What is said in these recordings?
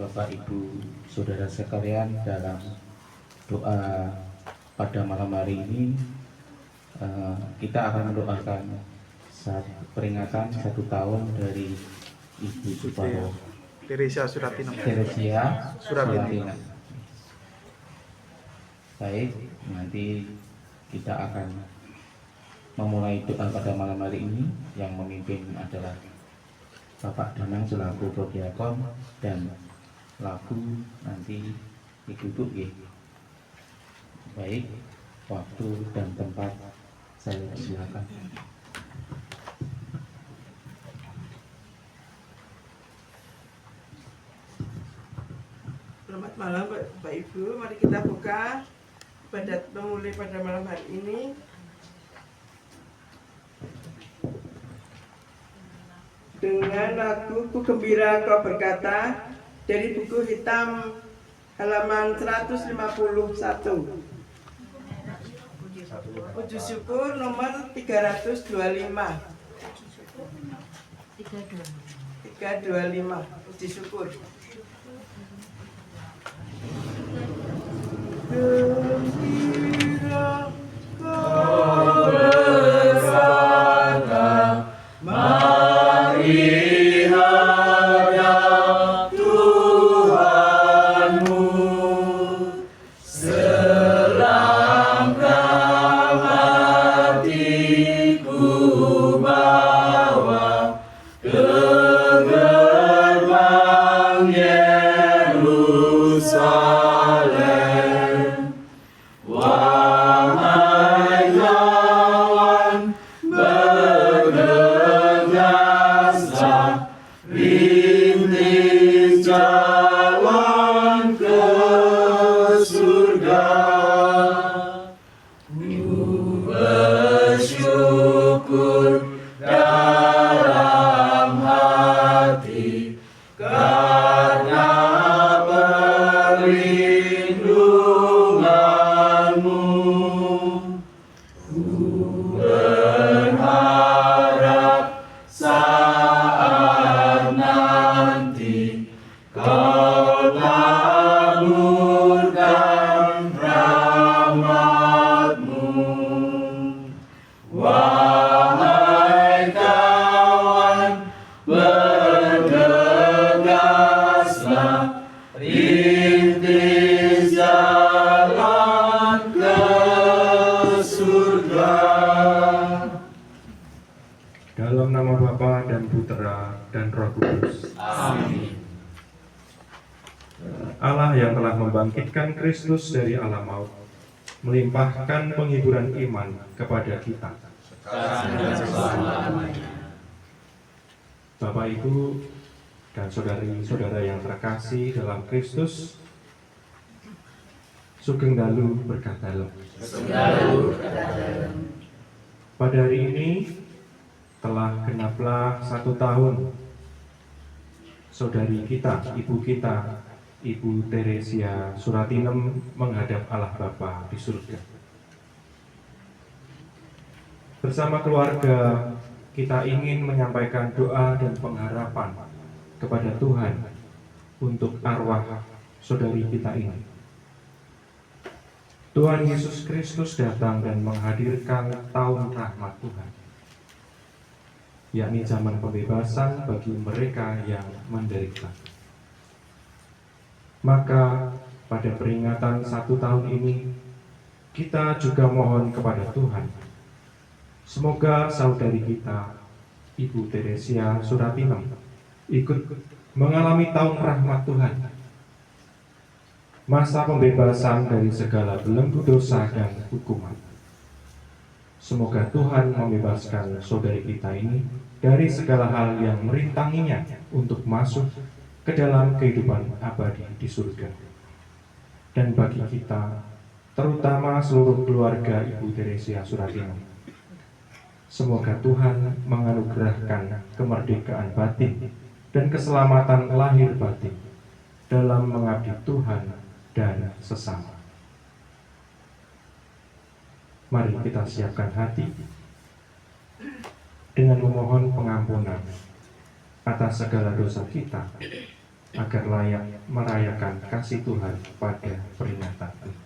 Bapak Ibu Saudara sekalian, dalam doa pada malam hari ini kita akan mendoakan peringatan 1 tahun dari Ibu Suparo Teresia Suratina. Baik, nanti kita akan memulai doa pada malam hari ini. Yang memimpin adalah Bapak Danang selaku Prodiakon, dan lagu nanti ditutup ya. Baik, waktu dan tempat saya silakan. Selamat malam Bapak Ibu, mari kita buka ibadat memulai pada malam hari ini dengan lagu Ku Gembira Kau Berkata dari buku hitam halaman 151. Puji syukur nomor 325. 325. Puji syukur. Gembira kau bersama, mari hadap Tuhanmu, selangkah hatiku bawa ke gerbang Yerusalem. Wahai kawan, bergegaslah, rintis jalan ke surga. Ku bersyukur dalam hati karena perlindunganmu. Ku berharap saat nanti Kau taburkan rahmat-Mu. Wahai kawan, bergegaslah, rintis jalan ke surga. Dalam nama Bapa dan Putera dan Roh Kudus. Amin. Allah yang telah membangkitkan Kristus dari alam maut, melimpahkan penghiburan iman kepada kita. Bapak, Ibu, dan saudari-saudara yang terkasih dalam Kristus, Sugeng Dalu berkah dalem. Pada hari ini telah genaplah 1 tahun saudari kita, ibu kita, Ibu Teresia Suratinem menghadap Allah Bapa di surga. Bersama keluarga kita ingin menyampaikan doa dan pengharapan kepada Tuhan untuk arwah saudari kita ini. Tuhan Yesus Kristus datang dan menghadirkan tahun rahmat Tuhan, yakni zaman pembebasan bagi mereka yang menderita. Maka pada peringatan 1 tahun ini, kita juga mohon kepada Tuhan, semoga saudari kita, Ibu Teresia Suratinem, ikut mengalami tahun rahmat Tuhan, masa pembebasan dari segala belenggu dosa dan hukuman. Semoga Tuhan membebaskan saudari kita ini dari segala hal yang merintanginya untuk masuk ke dalam kehidupan abadi di surga. Dan bagi kita, terutama seluruh keluarga Ibu Teresia Suratinem, semoga Tuhan menganugerahkan kemerdekaan batin dan keselamatan lahir batin dalam mengabdi Tuhan dan sesama. Mari kita siapkan hati dengan memohon pengampunan atas segala dosa kita agar layak merayakan kasih Tuhan pada peringatan ini.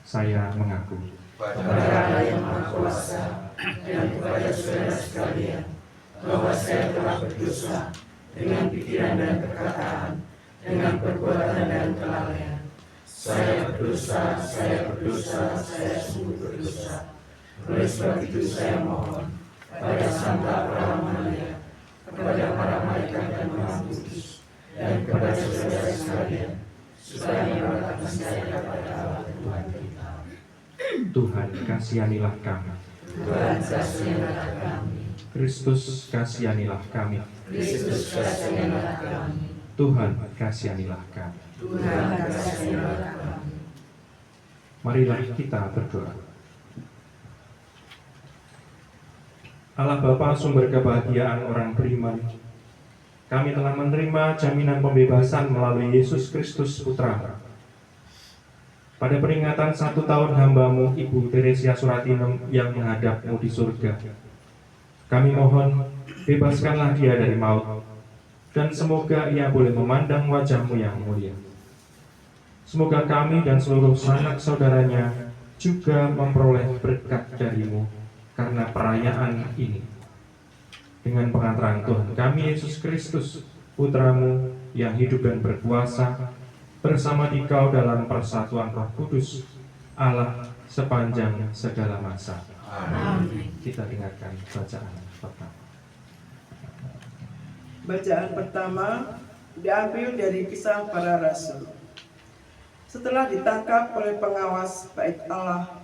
Saya mengaku pada Allah yang Maha Kuasa dan kepada saudara sekalian bahwa saya telah berdosa dengan pikiran dan perkataan, dengan perbuatan dan kelalaian. Saya berdosa, saya sungguh berdosa. Oleh sebab itu saya mohon pada Santa Maria, kepada para malaikat dan Roh Kudus, dan kepada saudara sekalian, supaya menyelamatkan saya kepada Allah Tuhan kita. Tuhan kasihanilah kami. Tuhan kasihanilah kami. Kristus kasihanilah kami. Kristus kasihanilah kami. Tuhan kasihanilah kami. Tuhan kasihanilah kami. Marilah kita berdoa. Allah Bapa, sumber kebahagiaan orang beriman, kami telah menerima jaminan pembebasan melalui Yesus Kristus Putra. Pada peringatan 1 tahun hamba-Mu, Ibu Teresia Suratinem yang menghadap-Mu di surga, kami mohon, bebaskanlah dia dari maut, dan semoga ia boleh memandang wajah-Mu yang mulia. Semoga kami dan seluruh sanak saudaranya juga memperoleh berkat dari-Mu karena perayaan ini. Dengan pengantaran Tuhan kami Yesus Kristus, Putra-Mu yang hidup dan berkuasa, bersama Dikau dalam persatuan Roh Kudus, Allah sepanjang segala masa. Amin. Kita dengarkan bacaan pertama. Bacaan pertama diambil dari Kisah Para Rasul. Setelah ditangkap oleh pengawas Bait Allah,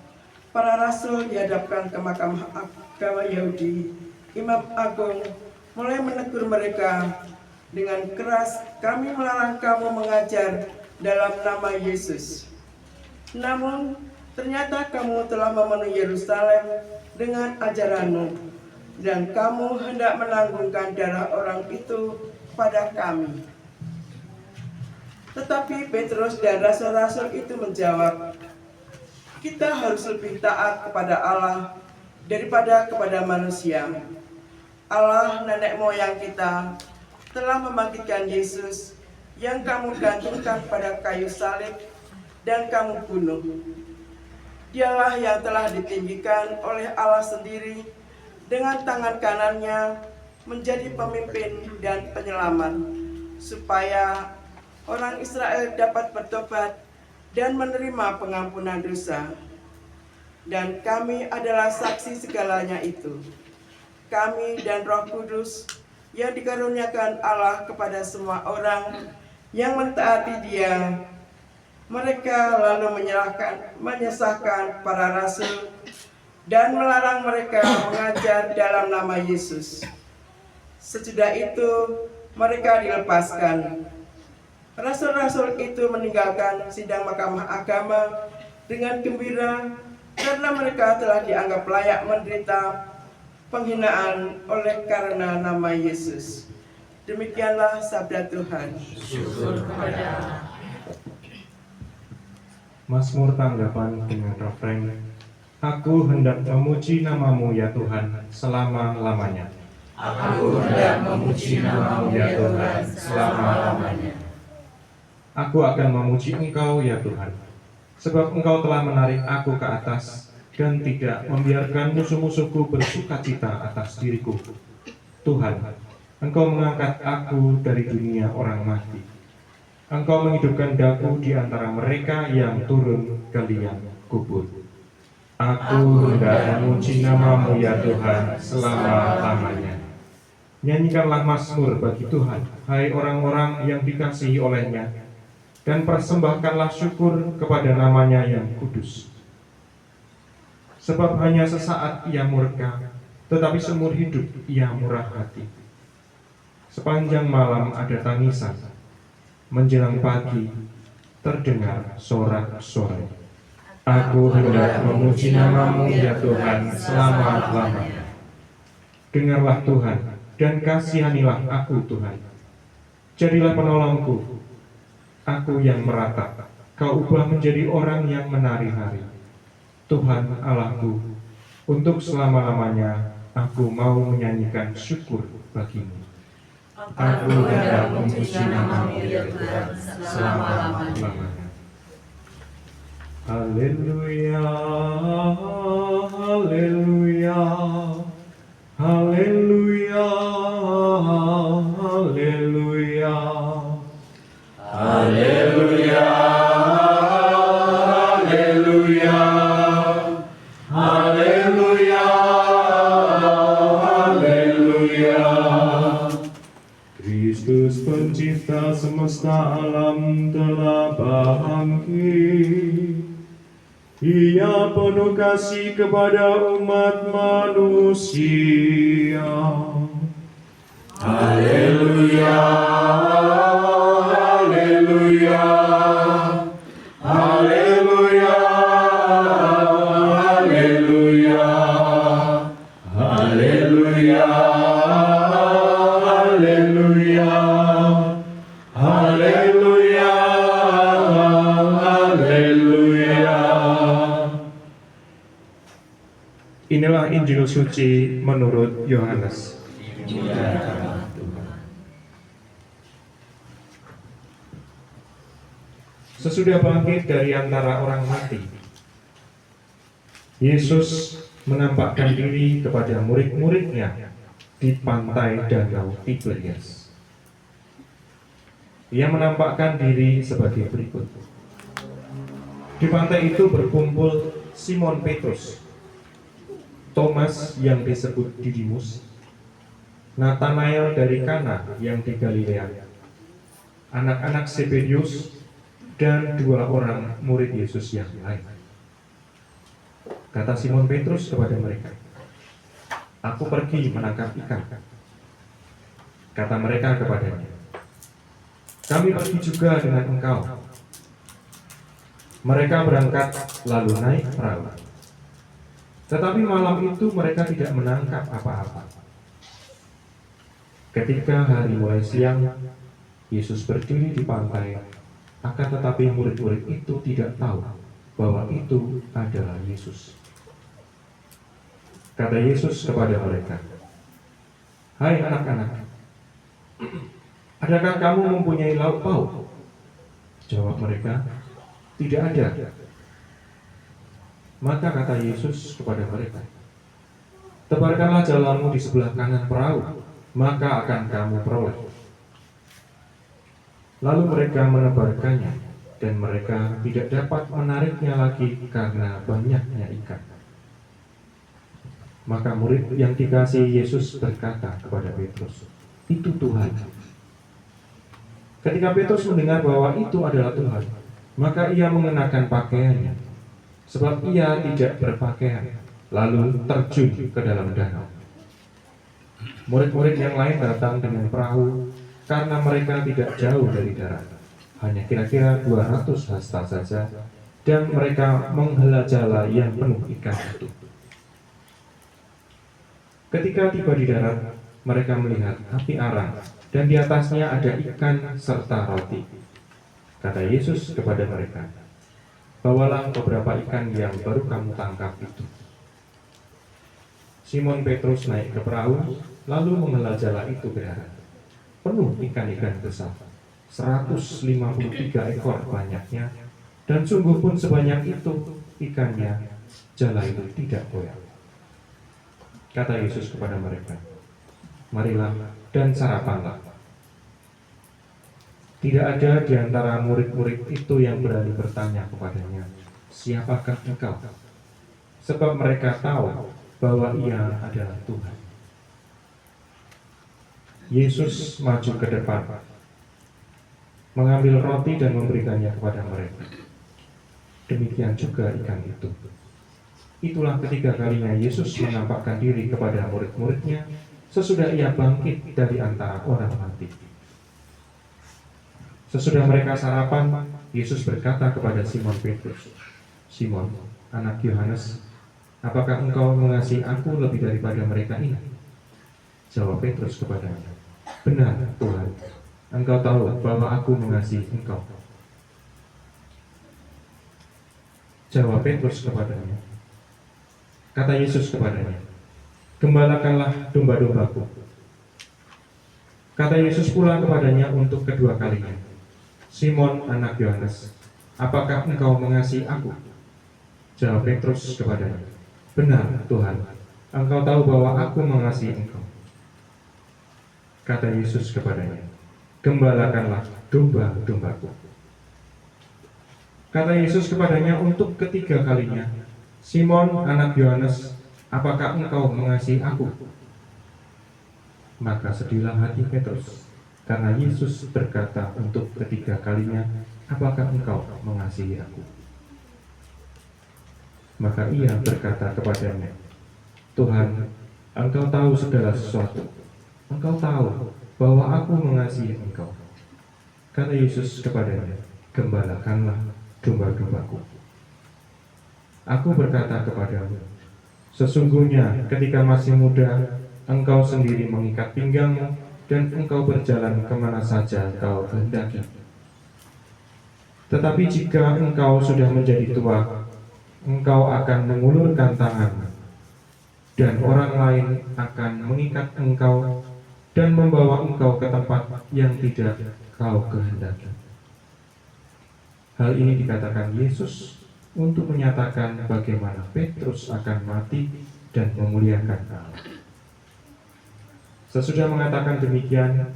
para rasul dihadapkan ke Mahkamah Agama Yahudi. Imam Agung mulai menegur mereka dengan keras, "Kami melarang kamu mengajar dalam nama Yesus. Namun ternyata kamu telah memenuhi Yerusalem dengan ajaranmu, dan kamu hendak menanggungkan darah orang itu pada kami." Tetapi Petrus dan rasul-rasul itu menjawab, "Kita harus lebih taat kepada Allah daripada kepada manusia. Allah nenek moyang kita telah membangkitkan Yesus yang kamu gantungkan pada kayu salib dan kamu bunuh. Dialah yang telah ditinggikan oleh Allah sendiri dengan tangan kanannya menjadi pemimpin dan penyelamat, supaya orang Israel dapat bertobat dan menerima pengampunan dosa. Dan kami adalah saksi segalanya itu. Kami dan Roh Kudus yang dikaruniakan Allah kepada semua orang yang mentaati Dia." Mereka lalu menyesahkan para rasul dan melarang mereka mengajar dalam nama Yesus. Sesudah itu mereka dilepaskan. Rasul-rasul itu meninggalkan sidang Mahkamah Agama dengan gembira karena mereka telah dianggap layak menderita penghinaan oleh karena nama Yesus. Demikianlah sabda Tuhan. Syukur kepada Allah. Mazmur tanggapan dengan refrein, "Aku hendak memuji nama-Mu ya Tuhan selama-lamanya." Aku hendak memuji nama-Mu ya Tuhan selama-lamanya. Aku akan memuji Engkau ya Tuhan, sebab Engkau telah menarik aku ke atas dan tidak membiarkan musuh-musuhku bersukacita atas diriku. Tuhan, Engkau mengangkat aku dari dunia orang mati. Engkau menghidupkan daku di antara mereka yang turun ke liang kubur. Aku hendak memuji nama-Mu ya Tuhan selama-lamanya. Nyanyikanlah mazmur bagi Tuhan, hai orang-orang yang dikasihi oleh-Nya, dan persembahkanlah syukur kepada nama-Nya yang kudus. Sebab hanya sesaat Ia murka, tetapi seumur hidup Ia murah hati. Sepanjang malam ada tangisan, menjelang pagi terdengar sorak-sorai. Aku hendak memuji nama-Mu ya Tuhan selama-lamanya. Dengarlah Tuhan, dan kasihanilah aku Tuhan. Jadilah penolongku. Aku yang merata, Kau ubah menjadi orang yang menari-nari. Tuhan Allahku, untuk selama-lamanya aku mau menyanyikan syukur bagi-Mu. Aku hendak memuji nama-Mu ya Tuhan selama-lamanya. Haleluya, haleluya, haleluya, haleluya, haleluya, haleluya, haleluya, haleluya. Kristus pencipta semesta alam telah bangkit. Ia penuh kasih kepada umat manusia. Haleluya, haleluya, haleluya, haleluya, haleluya, haleluya, haleluya, haleluya. Inilah Injil suci menurut Yohanes. Sesudah bangkit dari antara orang mati, Yesus menampakkan diri kepada murid-muridnya di pantai Danau Tiberias. Ia menampakkan diri sebagai berikut. Di pantai itu berkumpul Simon Petrus, Thomas yang disebut Didimus, Nathanael dari Kana yang di Galilea, anak-anak Zebedius, dan 2 orang murid Yesus yang lain. Kata Simon Petrus kepada mereka, "Aku pergi menangkap ikan." Kata mereka kepadanya, "Kami pergi juga dengan engkau." Mereka berangkat lalu naik perahu. Tetapi malam itu mereka tidak menangkap apa-apa. Ketika hari mulai siang, Yesus berdiri di pantai, akan tetapi murid-murid itu tidak tahu bahwa itu adalah Yesus. Kata Yesus kepada mereka, "Hai anak-anak, adakah kamu mempunyai lauk pauk?" Jawab mereka, "Tidak ada." Maka kata Yesus kepada mereka, "Tebarkanlah jalamu di sebelah kanan perahu, maka akan kamu peroleh." Lalu mereka menebarkannya, dan mereka tidak dapat menariknya lagi karena banyaknya ikan. Maka murid yang dikasihi Yesus berkata kepada Petrus, "Itu Tuhan." Ketika Petrus mendengar bahwa itu adalah Tuhan, maka ia mengenakan pakaiannya, sebab ia tidak berpakaian, lalu terjun ke dalam danau. Murid-murid yang lain datang dengan perahu, karena mereka tidak jauh dari darat, hanya kira-kira 200 hasta saja, dan mereka menghela jala yang penuh ikan itu. Ketika tiba di darat, mereka melihat api arang, dan di atasnya ada ikan serta roti. Kata Yesus kepada mereka, "Bawalah beberapa ikan yang baru kamu tangkap itu." Simon Petrus naik ke perahu, lalu menghela jala itu ke darat, penuh ikan-ikan besar, 153 ekor banyaknya, dan sungguh pun sebanyak itu ikannya, jala itu tidak goyah. Kata Yesus kepada mereka, "Marilah dan sarapanlah." Tidak ada di antara murid-murid itu yang berani bertanya kepadanya, "Siapakah engkau?" Sebab mereka tahu bahwa ia adalah Tuhan. Yesus maju ke depan, mengambil roti dan memberikannya kepada mereka. Demikian juga ikan itu. Itulah ketiga kalinya Yesus menampakkan diri kepada murid-muridnya sesudah ia bangkit dari antara orang mati. Sesudah mereka sarapan, Yesus berkata kepada Simon Petrus, "Simon, anak Yohanes, apakah engkau mengasihi aku lebih daripada mereka ini?" Jawab Petrus kepadanya, "Benar, Tuhan, engkau tahu bahwa aku mengasihi engkau." Jawab Petrus kepadanya. Kata Yesus kepadanya, "Gembalakanlah domba-dombaku." Kata Yesus pula kepadanya untuk kedua kalinya, Simon anak Yohanes, apakah engkau mengasihi aku? Jawab Petrus kepadanya, benar Tuhan, engkau tahu bahwa aku mengasihi engkau. Kata Yesus kepadanya, gembalakanlah domba-dombaku. Kata Yesus kepadanya untuk ketiga kalinya, Simon anak Yohanes, apakah engkau mengasihi aku? Maka sedihlah hati Petrus, karena Yesus berkata untuk ketiga kalinya, apakah engkau mengasihi aku? Maka ia berkata kepadanya, Tuhan, engkau tahu segala sesuatu. Engkau tahu bahwa aku mengasihi engkau. Kata Yesus kepadanya, gembalakanlah domba-dombaku. Aku berkata kepadamu, sesungguhnya ketika masih muda, engkau sendiri mengikat pinggangmu dan engkau berjalan kemana saja kau kehendaki. Tetapi jika engkau sudah menjadi tua, engkau akan mengulurkan tangan, dan orang lain akan mengikat engkau dan membawa engkau ke tempat yang tidak kau kehendaki. Hal ini dikatakan Yesus untuk menyatakan bagaimana Petrus akan mati dan memuliakan Allah. Sesudah mengatakan demikian,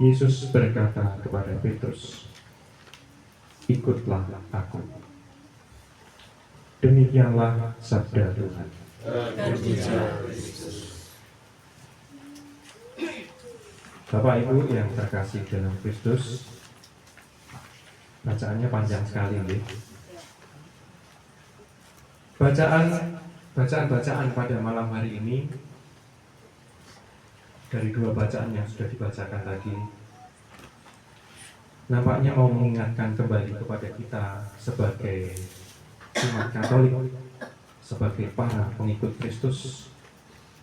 Yesus berkata kepada Petrus, ikutlah aku. Demikianlah sabda Tuhan. Bapak Ibu yang terkasih dalam Kristus, bacaannya panjang sekali, nih. Bacaan pada malam hari ini dari dua bacaan yang sudah dibacakan tadi nampaknya mau mengingatkan kembali kepada kita sebagai umat Katolik, sebagai para pengikut Kristus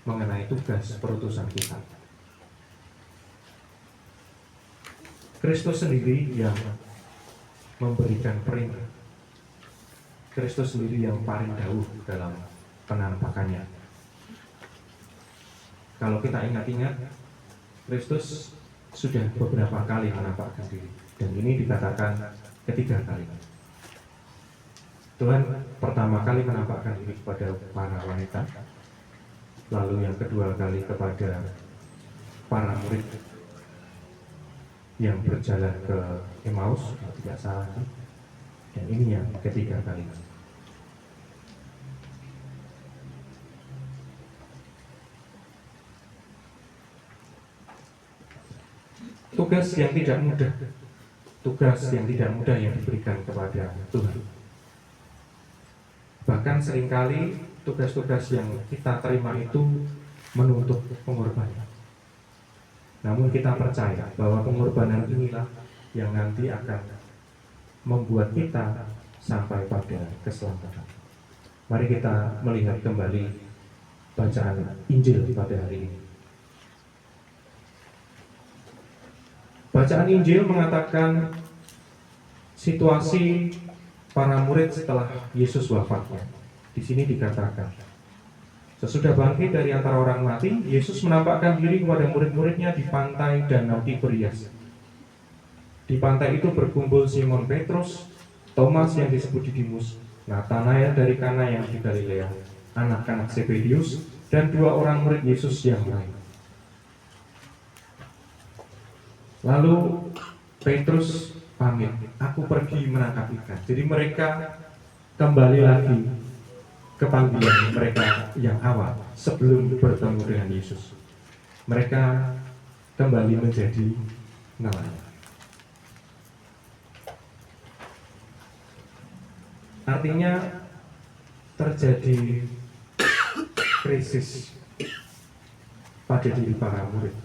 mengenai tugas perutusan kita. Kristus sendiri yang memberikan perintah. Kristus sendiri yang paling dahulu dalam penampakannya. Kalau kita ingat-ingat, Kristus sudah beberapa kali menampakkan diri, dan ini dikatakan ketiga kali. Tuhan pertama kali menampakkan diri kepada para wanita, lalu yang kedua kali kepada para murid yang berjalan ke Emmaus, kalau tidak salah, dan ini yang ketiga kali. Tugas yang tidak mudah yang diberikan kepada Tuhan. Bahkan seringkali tugas-tugas yang kita terima itu menuntut pengorbanan. Namun kita percaya bahwa pengorbanan inilah yang nanti akan membuat kita sampai pada keselamatan. Mari kita melihat kembali bacaan Injil pada hari ini. Bacaan Injil mengatakan situasi para murid setelah Yesus wafatnya. Di sini dikatakan, sesudah bangkit dari antara orang mati, Yesus menampakkan diri kepada murid-muridnya di pantai Danau Tiberias. Di pantai itu berkumpul Simon Petrus, Thomas yang disebut Didimus, Nathanael dari Kana yang di Galilea, anak-anak Zebedius, dan dua orang murid Yesus yang lain. Lalu Petrus pamit, aku pergi menangkap ikan. Jadi mereka kembali lagi ke panggilan mereka yang awal sebelum bertemu dengan Yesus. Mereka kembali menjadi nelayan. Artinya terjadi krisis pada diri para murid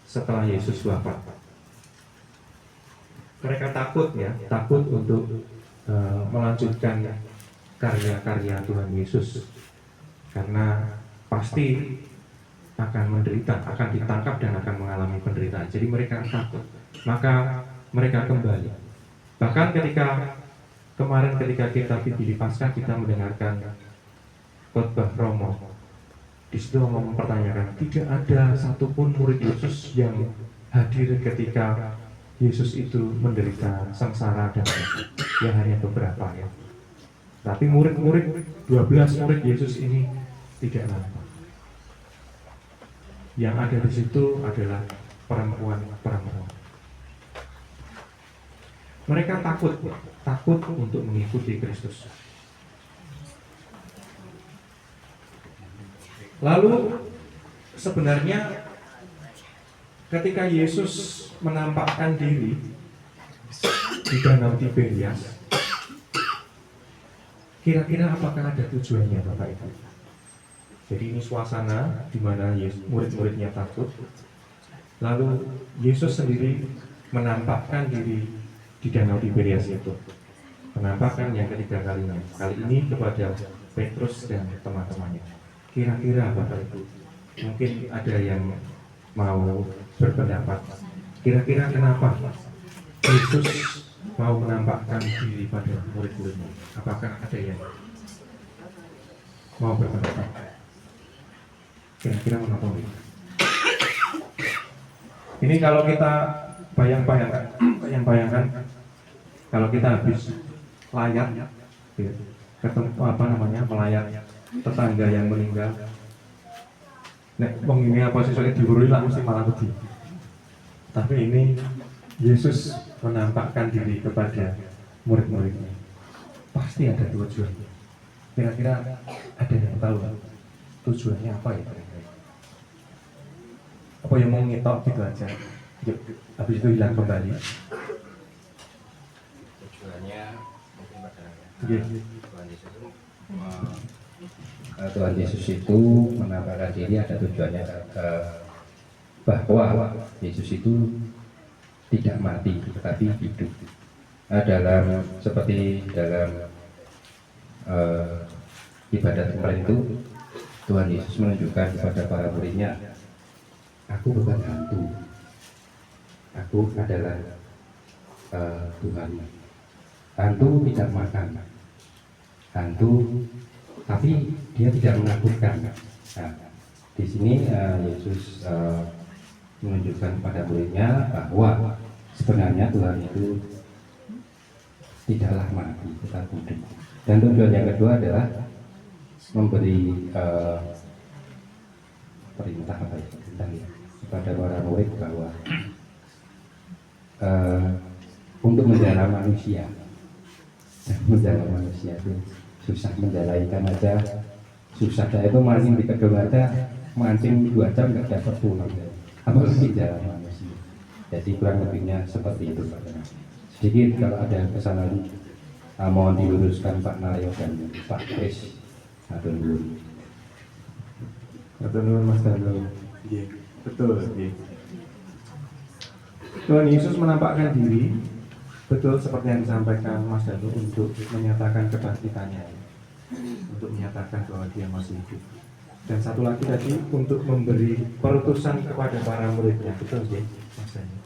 setelah Yesus wafat. Mereka takut untuk melanjutkan karya-karya Tuhan Yesus, karena pasti akan menderita, akan ditangkap dan akan mengalami penderitaan. Jadi mereka takut, maka mereka kembali. Bahkan ketika kita di Paskah, kita mendengarkan khotbah Romo. Di situ mempertanyakan, tidak ada satupun murid Yesus yang hadir ketika Yesus itu menderita sengsara dan ya hanya beberapa ya. Tapi murid-murid, 12 murid Yesus ini tidak nampak. Yang ada di situ adalah perempuan-perempuan. Mereka takut untuk mengikuti Kristus. Lalu sebenarnya ketika Yesus menampakkan diri di Danau Tiberias, kira-kira apakah ada tujuannya Bapak Ibu? Jadi ini suasana di mana murid-muridnya takut. Lalu Yesus sendiri menampakkan diri di Danau Tiberias itu. Penampakan yang ketiga kalinya. Kali ini kepada Petrus dan teman-temannya. Kira-kira Bapak Ibu, mungkin ada yang mau berpendapat. Kira-kira kenapa Yesus mau menampakkan diri pada murid-muridnya? Apakah ada yang mau berpendapat? Kira-kira mengapa? Ini kalau kita bayangkan, kalau kita habis layar, ketemu melayar tetangga yang meninggal. Nek wong ini apa sesuai diurui lah mesti malah wedi. Tapi ini Yesus menampakkan diri kepada murid-muridnya. Pasti ada tujuan. Kira-kira ada yang tahu tujuannya apa ya? Apa yang mau ngetok gitu aja? Yuk, habis itu hilang kembali. Tujuannya mungkin perjalanan. Tuhan Yesus itu menampakkan diri ada tujuannya, bahwa Yesus itu tidak mati tetapi hidup. Seperti dalam ibadat kemarin itu, Tuhan Yesus menunjukkan kepada para muridnya, aku bukan hantu, aku adalah Tuhan. Hantu tidak makan, hantu tapi dia tidak menakutkan. Nah, di sini Yesus menunjukkan pada muridnya bahwa sebenarnya Tuhan itu tidaklah mati tetapi hidup. Dan tujuan yang kedua adalah memberi perintah kepada para murid bahwa untuk menjala manusia, itu susah, menjala ikan aja susah. Saya itu mancing di kedung aja, mancing 2 jam nggak dapat pulang, apalagi jalan manusia. Jadi kurang lebihnya seperti itu. Sedikit kalau ada kesalahan mohon diluruskan Pak Naryo dan Pak Kris. Atur nuwun. Atur nuwun Mas Danu. Betul. Tuhan Yesus menampakkan diri, betul seperti yang disampaikan Mas Danu, untuk menyatakan kebangkitannya, untuk menyatakan bahwa dia masih hidup. Dan satu lagi tadi untuk memberi perutusan kepada para muridnya. Betul sih Mas Danu.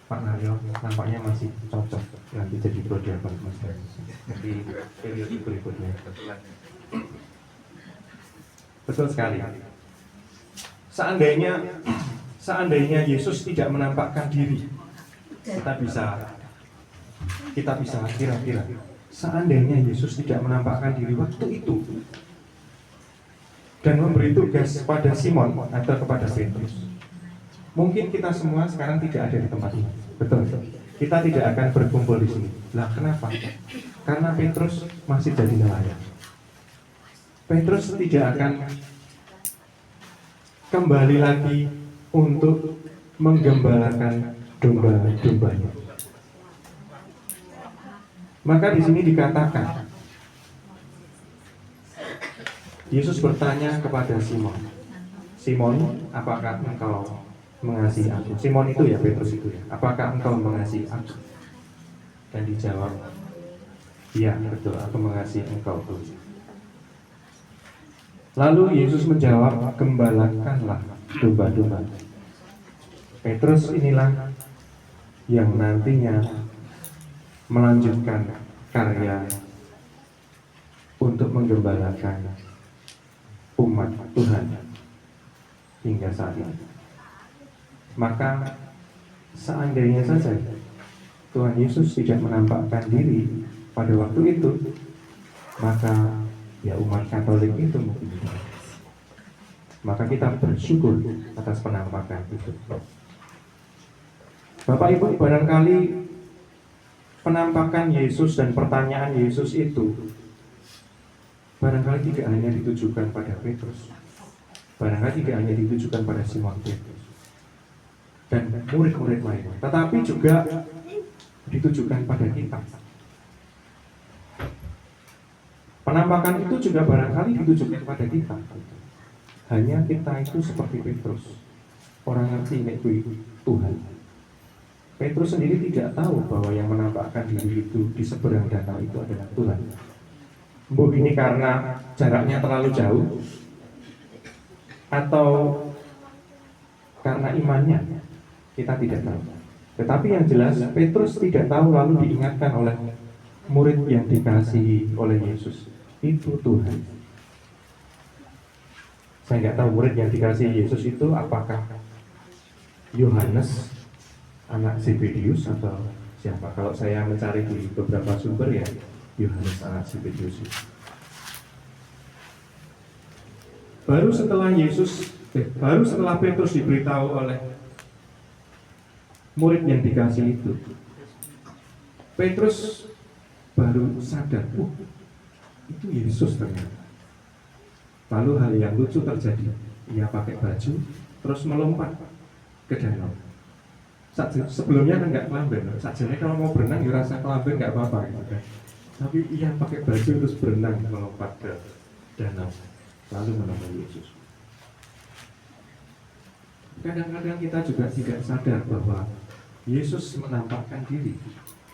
Pak Naryo nampaknya masih cocok nanti jadi prodiakon Mas Danu di periode berikutnya. Betul sekali. Seandainya Yesus tidak menampakkan diri, kita bisa kira-kira, seandainya Yesus tidak menampakkan diri waktu itu dan memberi tugas pada Simon atau kepada Petrus, mungkin kita semua sekarang tidak ada di tempat ini. Betul. Kita tidak akan berkumpul di sini. Lah kenapa? Karena Petrus masih jadi nelayan. Petrus tidak akan kembali lagi untuk menggembalakan domba-dombanya. Maka di sini dikatakan, Yesus bertanya kepada Simon, Simon, apakah engkau mengasihi aku? Simon itu ya, Petrus itu ya. Apakah engkau mengasihi aku? Dan dijawab, iya betul, aku mengasihi engkau Tuhan. Lalu Yesus menjawab, gembalakanlah domba-domba. Petrus inilah yang nantinya melanjutkan karya untuk menggembalakan umat Tuhan hingga saat ini. Maka seandainya saja Tuhan Yesus tidak menampakkan diri pada waktu itu, maka ya umat Katolik itu mungkin tidak. Maka kita bersyukur atas penampakan itu. Bapak Ibu, barangkali penampakan Yesus dan pertanyaan Yesus itu barangkali tidak hanya ditujukan pada Petrus, barangkali tidak hanya ditujukan pada Simon Petrus dan murid-murid lainnya, tetapi juga ditujukan pada kita. Penampakan itu juga barangkali ditujukan pada kita. Hanya kita itu seperti Petrus, orang ngerti nek kuwi Tuhan. Petrus sendiri tidak tahu bahwa yang menampakkan diri itu di seberang danau itu adalah Tuhan. Mbok ini karena jaraknya terlalu jauh atau karena imannya, kita tidak tahu. Tetapi yang jelas Petrus tidak tahu, lalu diingatkan oleh murid yang dikasihi oleh Yesus, itu Tuhan. Saya nggak tahu murid yang dikasihi Yesus itu apakah Yohanes anak Zebedius atau siapa. Kalau saya mencari di beberapa sumber ya Yohanes anak Zebedius. Baru setelah Petrus diberitahu oleh murid yang dikasih itu, Petrus baru sadar, itu Yesus ternyata. Lalu hal yang lucu terjadi, ia pakai baju terus melompat ke danau. Sebelumnya kan nggak kelamben, sajane kalau mau berenang ya rasa kelamben nggak apa-apa gitu kan. Tapi ia pakai baju terus berenang melompat ke danau, lalu menemui Yesus. Kadang-kadang kita juga tidak sadar bahwa Yesus menampakkan diri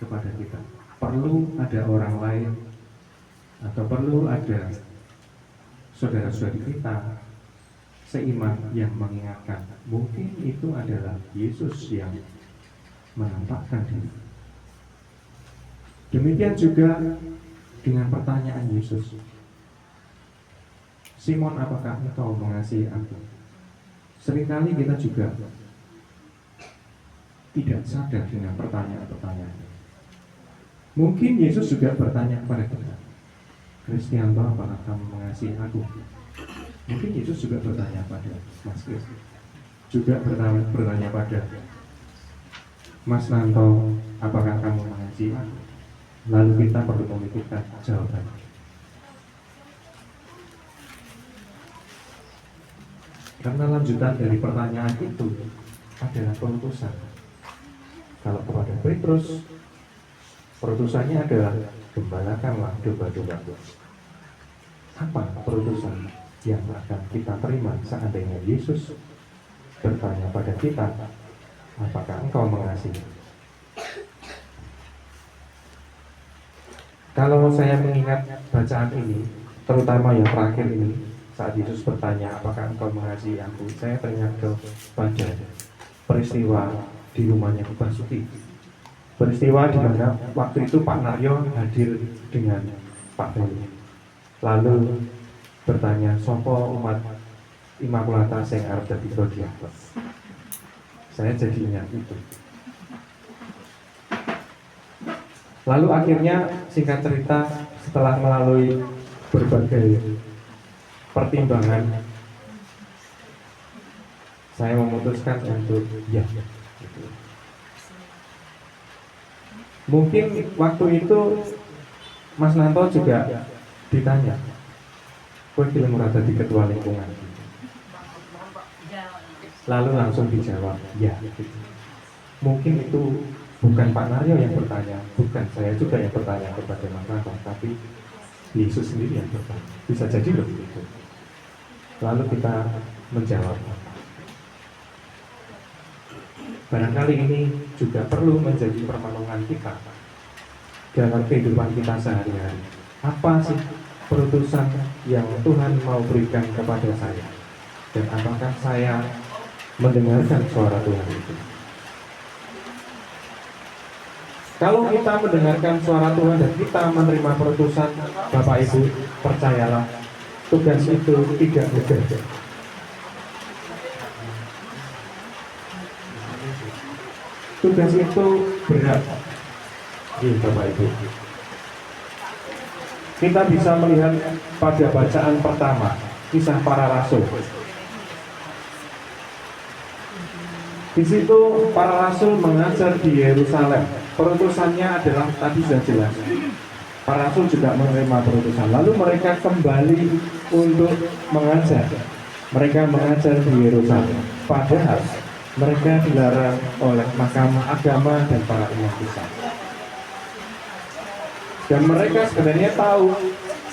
kepada kita. Perlu ada orang lain atau perlu ada saudara-saudari kita seiman yang mengingatkan. Mungkin itu adalah Yesus yang menampakkan diri. Demikian juga dengan pertanyaan Yesus, Simon, apakah engkau mengasihi aku? Seringkali kita juga tidak sadar dengan pertanyaan-pertanyaan. Mungkin Yesus juga bertanya kepada kita, Kristianto, apakah kamu mengasihi aku? Mungkin Yesus juga bertanya pada Mas Kris, juga bertanya pada Mas Nanto, apakah kamu mengasihi aku? Lalu kita perlu memikirkan jawaban. Karena lanjutan dari pertanyaan itu adalah perutusan. Kalau kepada Petrus, perutusannya adalah gembalakanlah domba-domba. Apa perutusan yang akan kita terima seandainya Yesus bertanya pada kita, apakah engkau mengasihi? Kalau saya mengingat bacaan ini, terutama yang terakhir ini, saat Yesus bertanya, apakah engkau mengasihi aku? Saya teringat pada peristiwa di rumahnya Mbah Suti. Peristiwa di mana waktu itu Pak Naryo hadir dengan Pak Beli. Lalu bertanya, sopo umat Immaculata sing arep dadi prodiatos. Saya jadi ingat itu. Lalu akhirnya singkat cerita, setelah melalui berbagai pertimbangan, saya memutuskan untuk ya. Mungkin waktu itu Mas Nanto juga ditanya, kowe film ora dadi ketua lingkungan? Lalu langsung dijawab, ya. Mungkin itu bukan Pak Naryo yang bertanya, bukan saya juga yang bertanya kepada Mas Nanto, tapi Yesus sendiri yang bertanya. Bisa jadi begitu. Lalu kita menjawab. Barangkali ini juga perlu menjadi permenungan kita dalam kehidupan kita sehari-hari. Apa sih perutusan yang Tuhan mau berikan kepada saya? Dan apakah saya mendengarkan suara Tuhan itu? Kalau kita mendengarkan suara Tuhan dan kita menerima perutusan, Bapak Ibu, percayalah, tugas itu tidak mudah. Tugas itu berat, Bapak Ibu. Kita bisa melihat pada bacaan pertama, Kisah Para Rasul. Di situ para rasul mengajar di Yerusalem. Perutusannya adalah tadi sudah jelas. Para rasul juga menerima perutusan. Lalu mereka kembali untuk mengajar. Mereka mengajar di Yerusalem. Padahal mereka dilarang oleh Mahkamah Agama dan para imam besar. Dan mereka sebenarnya tahu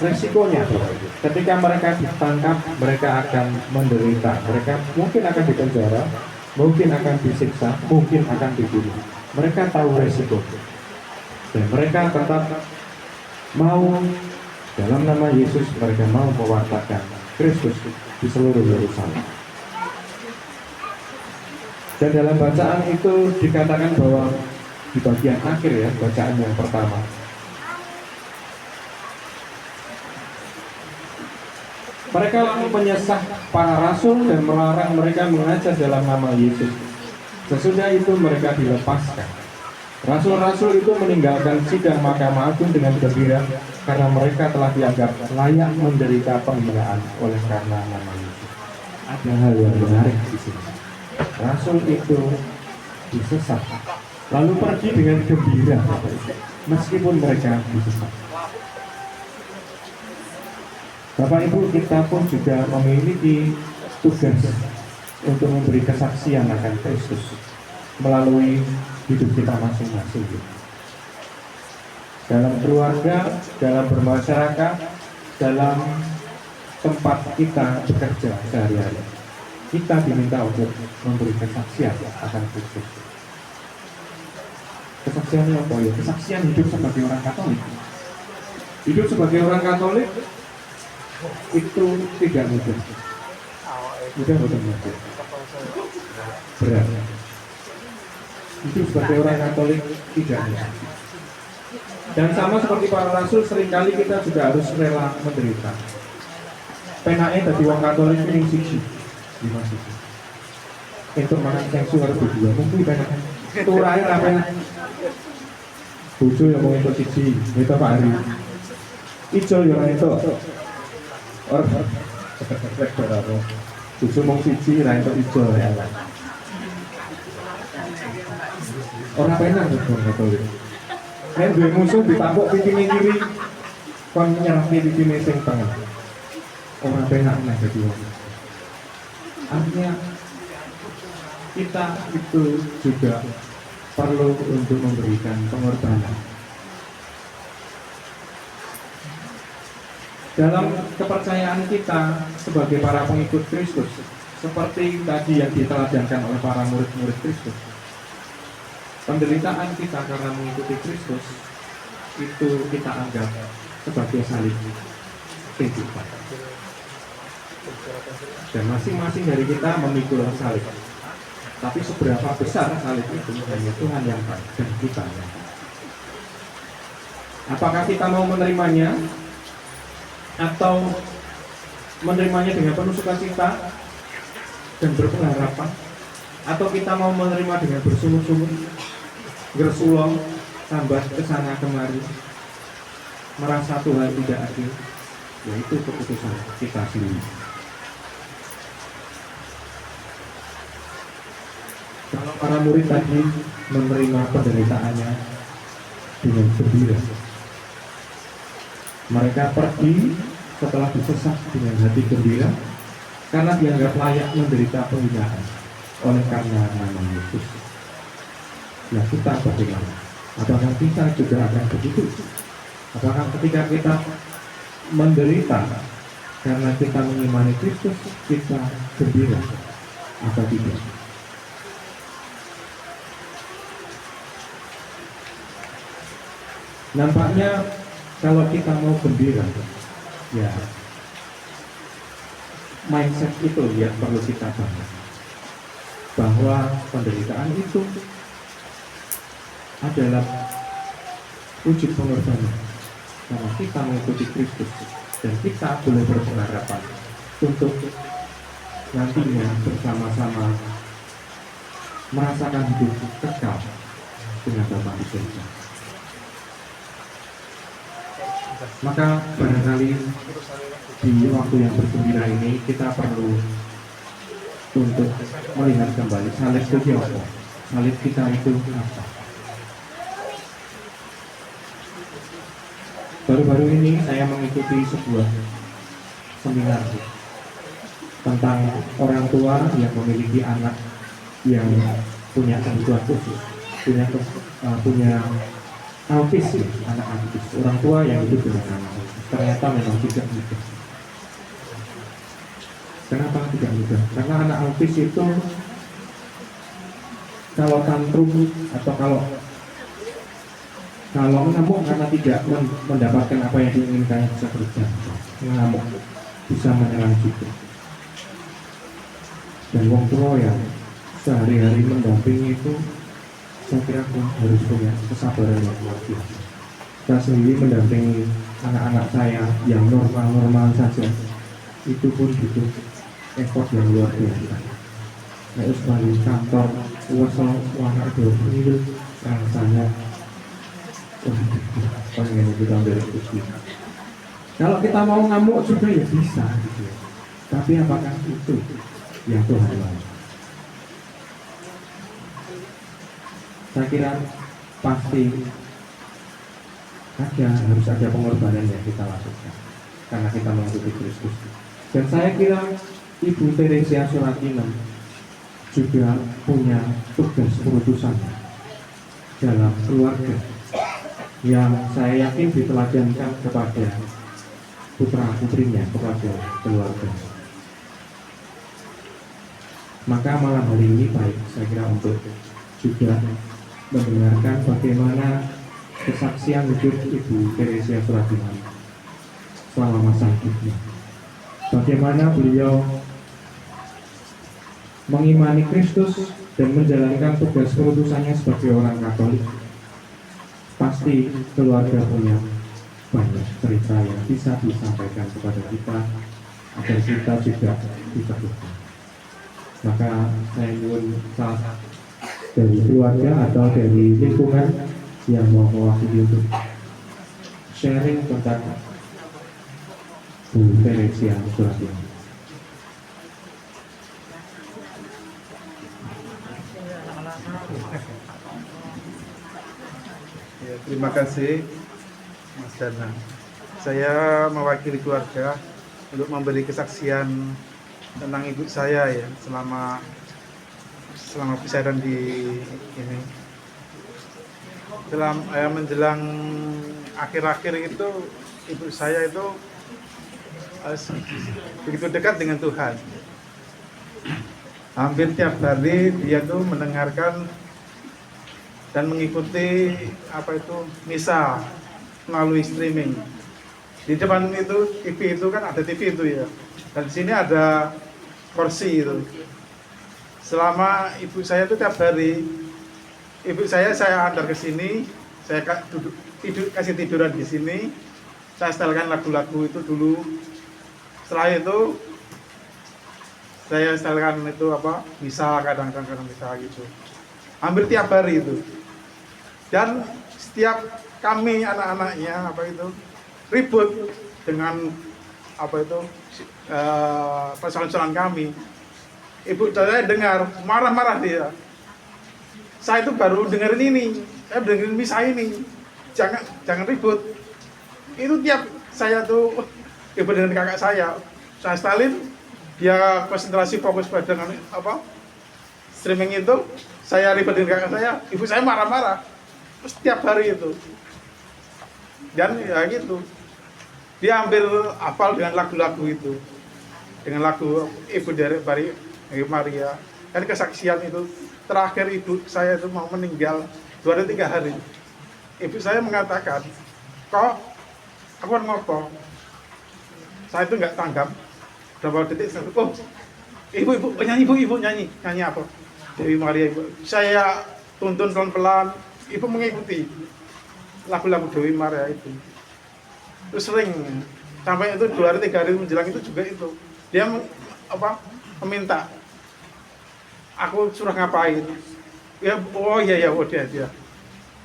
resikonya. Ketika mereka ditangkap, mereka akan menderita. Mereka mungkin akan dipenjara, mungkin akan disiksa, mungkin akan dibunuh. Mereka tahu resiko. Dan mereka tetap mau dalam nama Yesus, mereka mau mewartakan Kristus di seluruh Yerusalem. Dan dalam bacaan itu dikatakan bahwa di bagian akhir ya, bacaan yang pertama, mereka lalu menyesah para rasul dan melarang mereka mengajar dalam nama Yesus. Sesudah itu mereka dilepaskan. Rasul-rasul itu meninggalkan sidang Mahkamah Agung dengan gembira karena mereka telah dianggap layak menderita penghinaan oleh karena nama Yesus. Ada hal yang menarik di sini. Rasul itu disesat, lalu pergi dengan gembira, meskipun mereka disesat. Bapak Ibu, kita pun juga memiliki tugas untuk memberi kesaksian akan Kristus melalui hidup kita masing-masing. Dalam keluarga, dalam bermasyarakat, dalam tempat kita bekerja sehari-hari, kita diminta untuk memberi kesaksian akan Kristus. Kesaksiannya apa ya? Kesaksian hidup sebagai orang Katolik. Hidup sebagai orang Katolik itu tidak mudah. Mudah bukan mudah. Berat. Hidup sebagai orang Katolik tidak mudah. Dan sama seperti para rasul, seringkali kita juga harus rela menderita. Penake dadi wong Katolik ini siji. Dimasuki. Itu makan seksual berdua, mungkin banyak. Turahe apa? Bojo yang mau itu siji, itu Pak Ari. Ijol yang itu. Orang bojo mau siji, ra itu ijol ya. Orang penak betul Katolik. Nek duwe musuh ditampuk pitine kiri, kon nyerahke pitine sing tengah. Orang penak nek dadi wong. Artinya kita itu juga perlu untuk memberikan pengorbanan. Dalam kepercayaan kita sebagai para pengikut Kristus, seperti tadi yang diteladankan oleh para murid-murid Kristus, penderitaan kita karena mengikuti Kristus itu kita anggap sebagai salib kehidupan. Dan masing-masing dari kita memikul salib. Tapi seberapa besar salib itu hanya Tuhan yang tahu dan kita yang tahu. Apakah kita mau menerimanya atau menerimanya dengan penuh sukacita dan berpengharapan, atau kita mau menerima dengan bersungut-sungut, gersulong, sambat kesana kemari, merasa Tuhan tidak adil? Yaitu keputusan kita sendiri. Kalau para murid tadi menerima penderitaannya dengan gembira, mereka pergi setelah disesat dengan hati gembira karena dianggap layak menderita penghinaan oleh karena nama Yesus. Nah, kita bagaimana? Apakah kita juga akan begitu? Apakah ketika kita menderita karena kita mengimani Kristus, kita gembira atau tidak? Nampaknya kalau kita mau gembira, ya mindset itu yang perlu kita bangun, bahwa penderitaan itu adalah wujud pengorbanan karena kita mengikuti Kristus dan kita boleh berpengharapan untuk nantinya bersama-sama merasakan hidup kekal dengan Bapa di surga. Maka barangkali di waktu yang bergembira ini kita perlu untuk melihat kembali salib itu apa, salib kita itu apa. Baru-baru ini saya mengikuti sebuah seminar tentang orang tua yang memiliki anak yang punya kebutuhan khusus, punya autis, ya, anak autis. Orang tua yang hidup dengan anak autis ternyata memang tidak mudah. Kenapa tidak mudah? Karena anak autis itu kalau tantrum atau kalau mengamuk karena tidak mendapatkan apa yang diinginkan bisa berubah, mengamuk, bisa menyerang juga. Dan wong tua yang sehari-hari mendampingi itu, saya kira harus punya kesabaran yang luar biasa. Saya sendiri mendampingi anak-anak saya yang normal-normal saja, itu pun butuh effort yang luar biasa. Harus balik kantor, uang anak itu rasanya pengen kita ambil itu. Kalau kita mau ngamuk juga ya bisa, gitu. Tapi apakah itu yang Tuhan mau? Saya kira pasti harus ada pengorbanan yang kita lakukan karena kita mengikuti Kristus. Dan saya kira Ibu Teresia Suratinem juga punya tugas perutusan dalam keluarga yang saya yakin diteladankan kepada putra-putrinya, kepada keluarga. Maka malam hari ini baik saya kira untuk juga mendengarkan bagaimana kesaksian hidup Ibu Teresia Suratinem selama masa hidupnya. Bagaimana beliau mengimani Kristus dan menjalankan tugas perutusannya sebagai orang Katolik. Pasti keluarga punya banyak cerita yang bisa disampaikan kepada kita agar kita juga diteguhkan. Maka saya ingin salah dari keluarga atau dari lingkungan yang mau mewakili untuk sharing tentang Bu Teresia Suratinem. Ya, terima kasih Mas Danang. Saya mewakili keluarga untuk memberi kesaksian tentang ibu saya ya selama persalinan di ini. Menjelang akhir-akhir itu ibu saya itu begitu dekat dengan Tuhan. Hampir tiap hari dia tuh mendengarkan dan mengikuti misa melalui streaming. Di depan itu TV itu kan ada TV itu ya. Dan di sini ada kursi itu. Selama ibu saya itu tiap hari, ibu saya antar ke sini, saya kasih tiduran di sini, saya setelkan lagu-lagu itu dulu. Setelah itu saya setelkan itu misa, kadang-kadang misa gitu. Hampir tiap hari itu. Dan setiap kami anak-anaknya ribut dengan persoalan-persoalan kami. Ibu saya dengar marah-marah dia. Saya itu baru dengerin ini, saya dengerin misa ini. Jangan ribut. Itu tiap saya tuh ribut dengan kakak saya setelin, dia konsentrasi fokus pada streaming itu, saya ribut dengan kakak saya, ibu saya marah-marah. Setiap hari itu. Dan ya gitu. Dia hampir hafal dengan lagu-lagu itu. Dengan lagu Ibu dari Maria. Dan kesaksian itu terakhir ibu saya itu mau meninggal 2-3 hari. Ibu saya mengatakan, "Kok aku ngopo?" Saya itu nggak tanggap. Berapa detik saya, "Oh, ibu nyanyi apa?" Dewi Maria ibu. Saya tuntun pelan-pelan. Ibu mengikuti lagu-lagu Dewi Maria itu. Terus sering sampai itu 2-3 hari menjelang itu juga itu. Dia meminta aku suruh ngapain. Ya, oh iya, oh dia.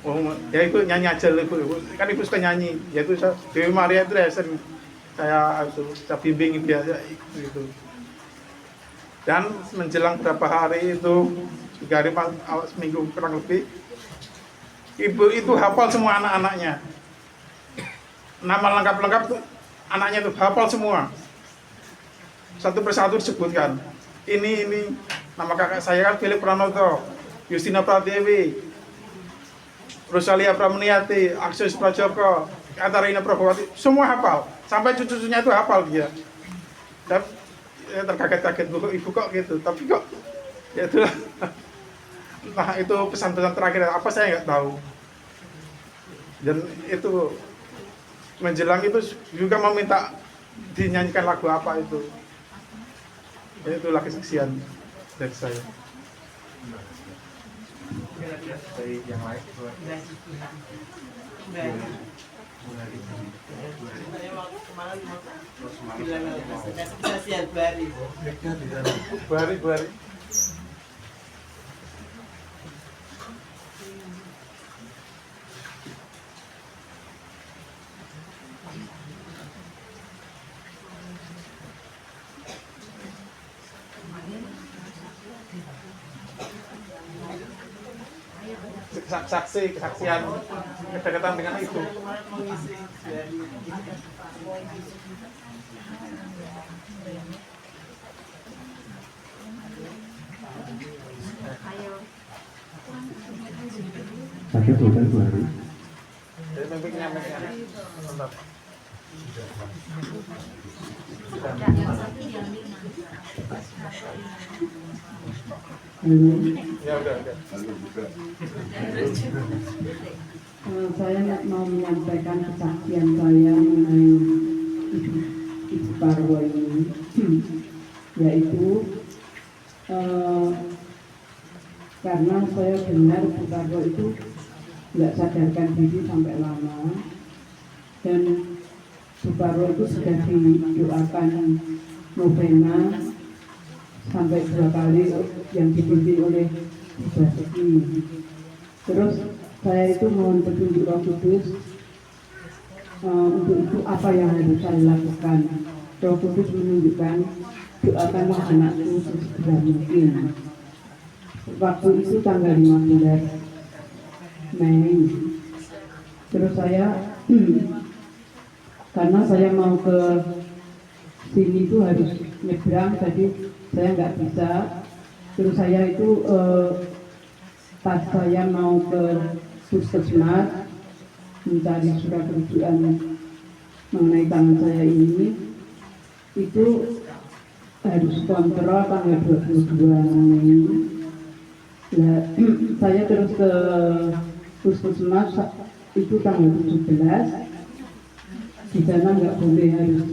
Oh, ya ibu nyanyi aja ibu. Kan ibu suka nyanyi. Ya itu Dewi Maria itu ya sering saya bimbing biasa gitu. Dan menjelang berapa hari itu 3 hari seminggu kurang lebih, ibu itu hafal semua anak-anaknya. Nama lengkap tuh anaknya itu hafal semua. Satu persatu disebutkan. Ini nama kakak saya kan Philip Pranoto, Justina Pradewi, Rosalia Prameniati, Akses Prajoko, Katarina Prabhawati, semua hafal. Sampai cucu-cucunya itu hafal dia. Dan ya, terkaget-kaget ibu kok gitu, tapi kok ya itulah. Nah itu pesan-pesan terakhir apa saya nggak tahu. Dan itu menjelang itu juga meminta dinyanyikan lagu apa itu. Ya, itulah kesaksian dari saya. Dari yang lain Bu Hari. Kesaksian kedekatan dengan ibu. Sakit hotel 2 hari. Jadi mimpinya. Ya udah. Saya mau menyampaikan kesaksian saya mengenai Ibu Parwo ini, yaitu karena saya dengar Ibu Parwo itu nggak sadarkan diri sampai lama, dan Ibu Parwo itu sudah didoakan novena sampai 2 kali yang dipimpin oleh Ibu Basuki. Terus saya itu mohon petunjuk Roh Kudus untuk itu apa yang harus saya lakukan. Roh Kudus menunjukkan, doakanlah anakku sesegera mungkin. Waktu itu tanggal 15 Mei. Terus saya karena saya mau ke sini itu harus nyebrang, jadi saya nggak bisa. Terus saya itu pas saya mau ke puskesmas mencari surat rujukan mengenai tangan saya ini, itu harus kontrol tanggal 22 Mei. Nah, saya terus ke puskesmas itu tanggal 17. Di sana nggak boleh, harus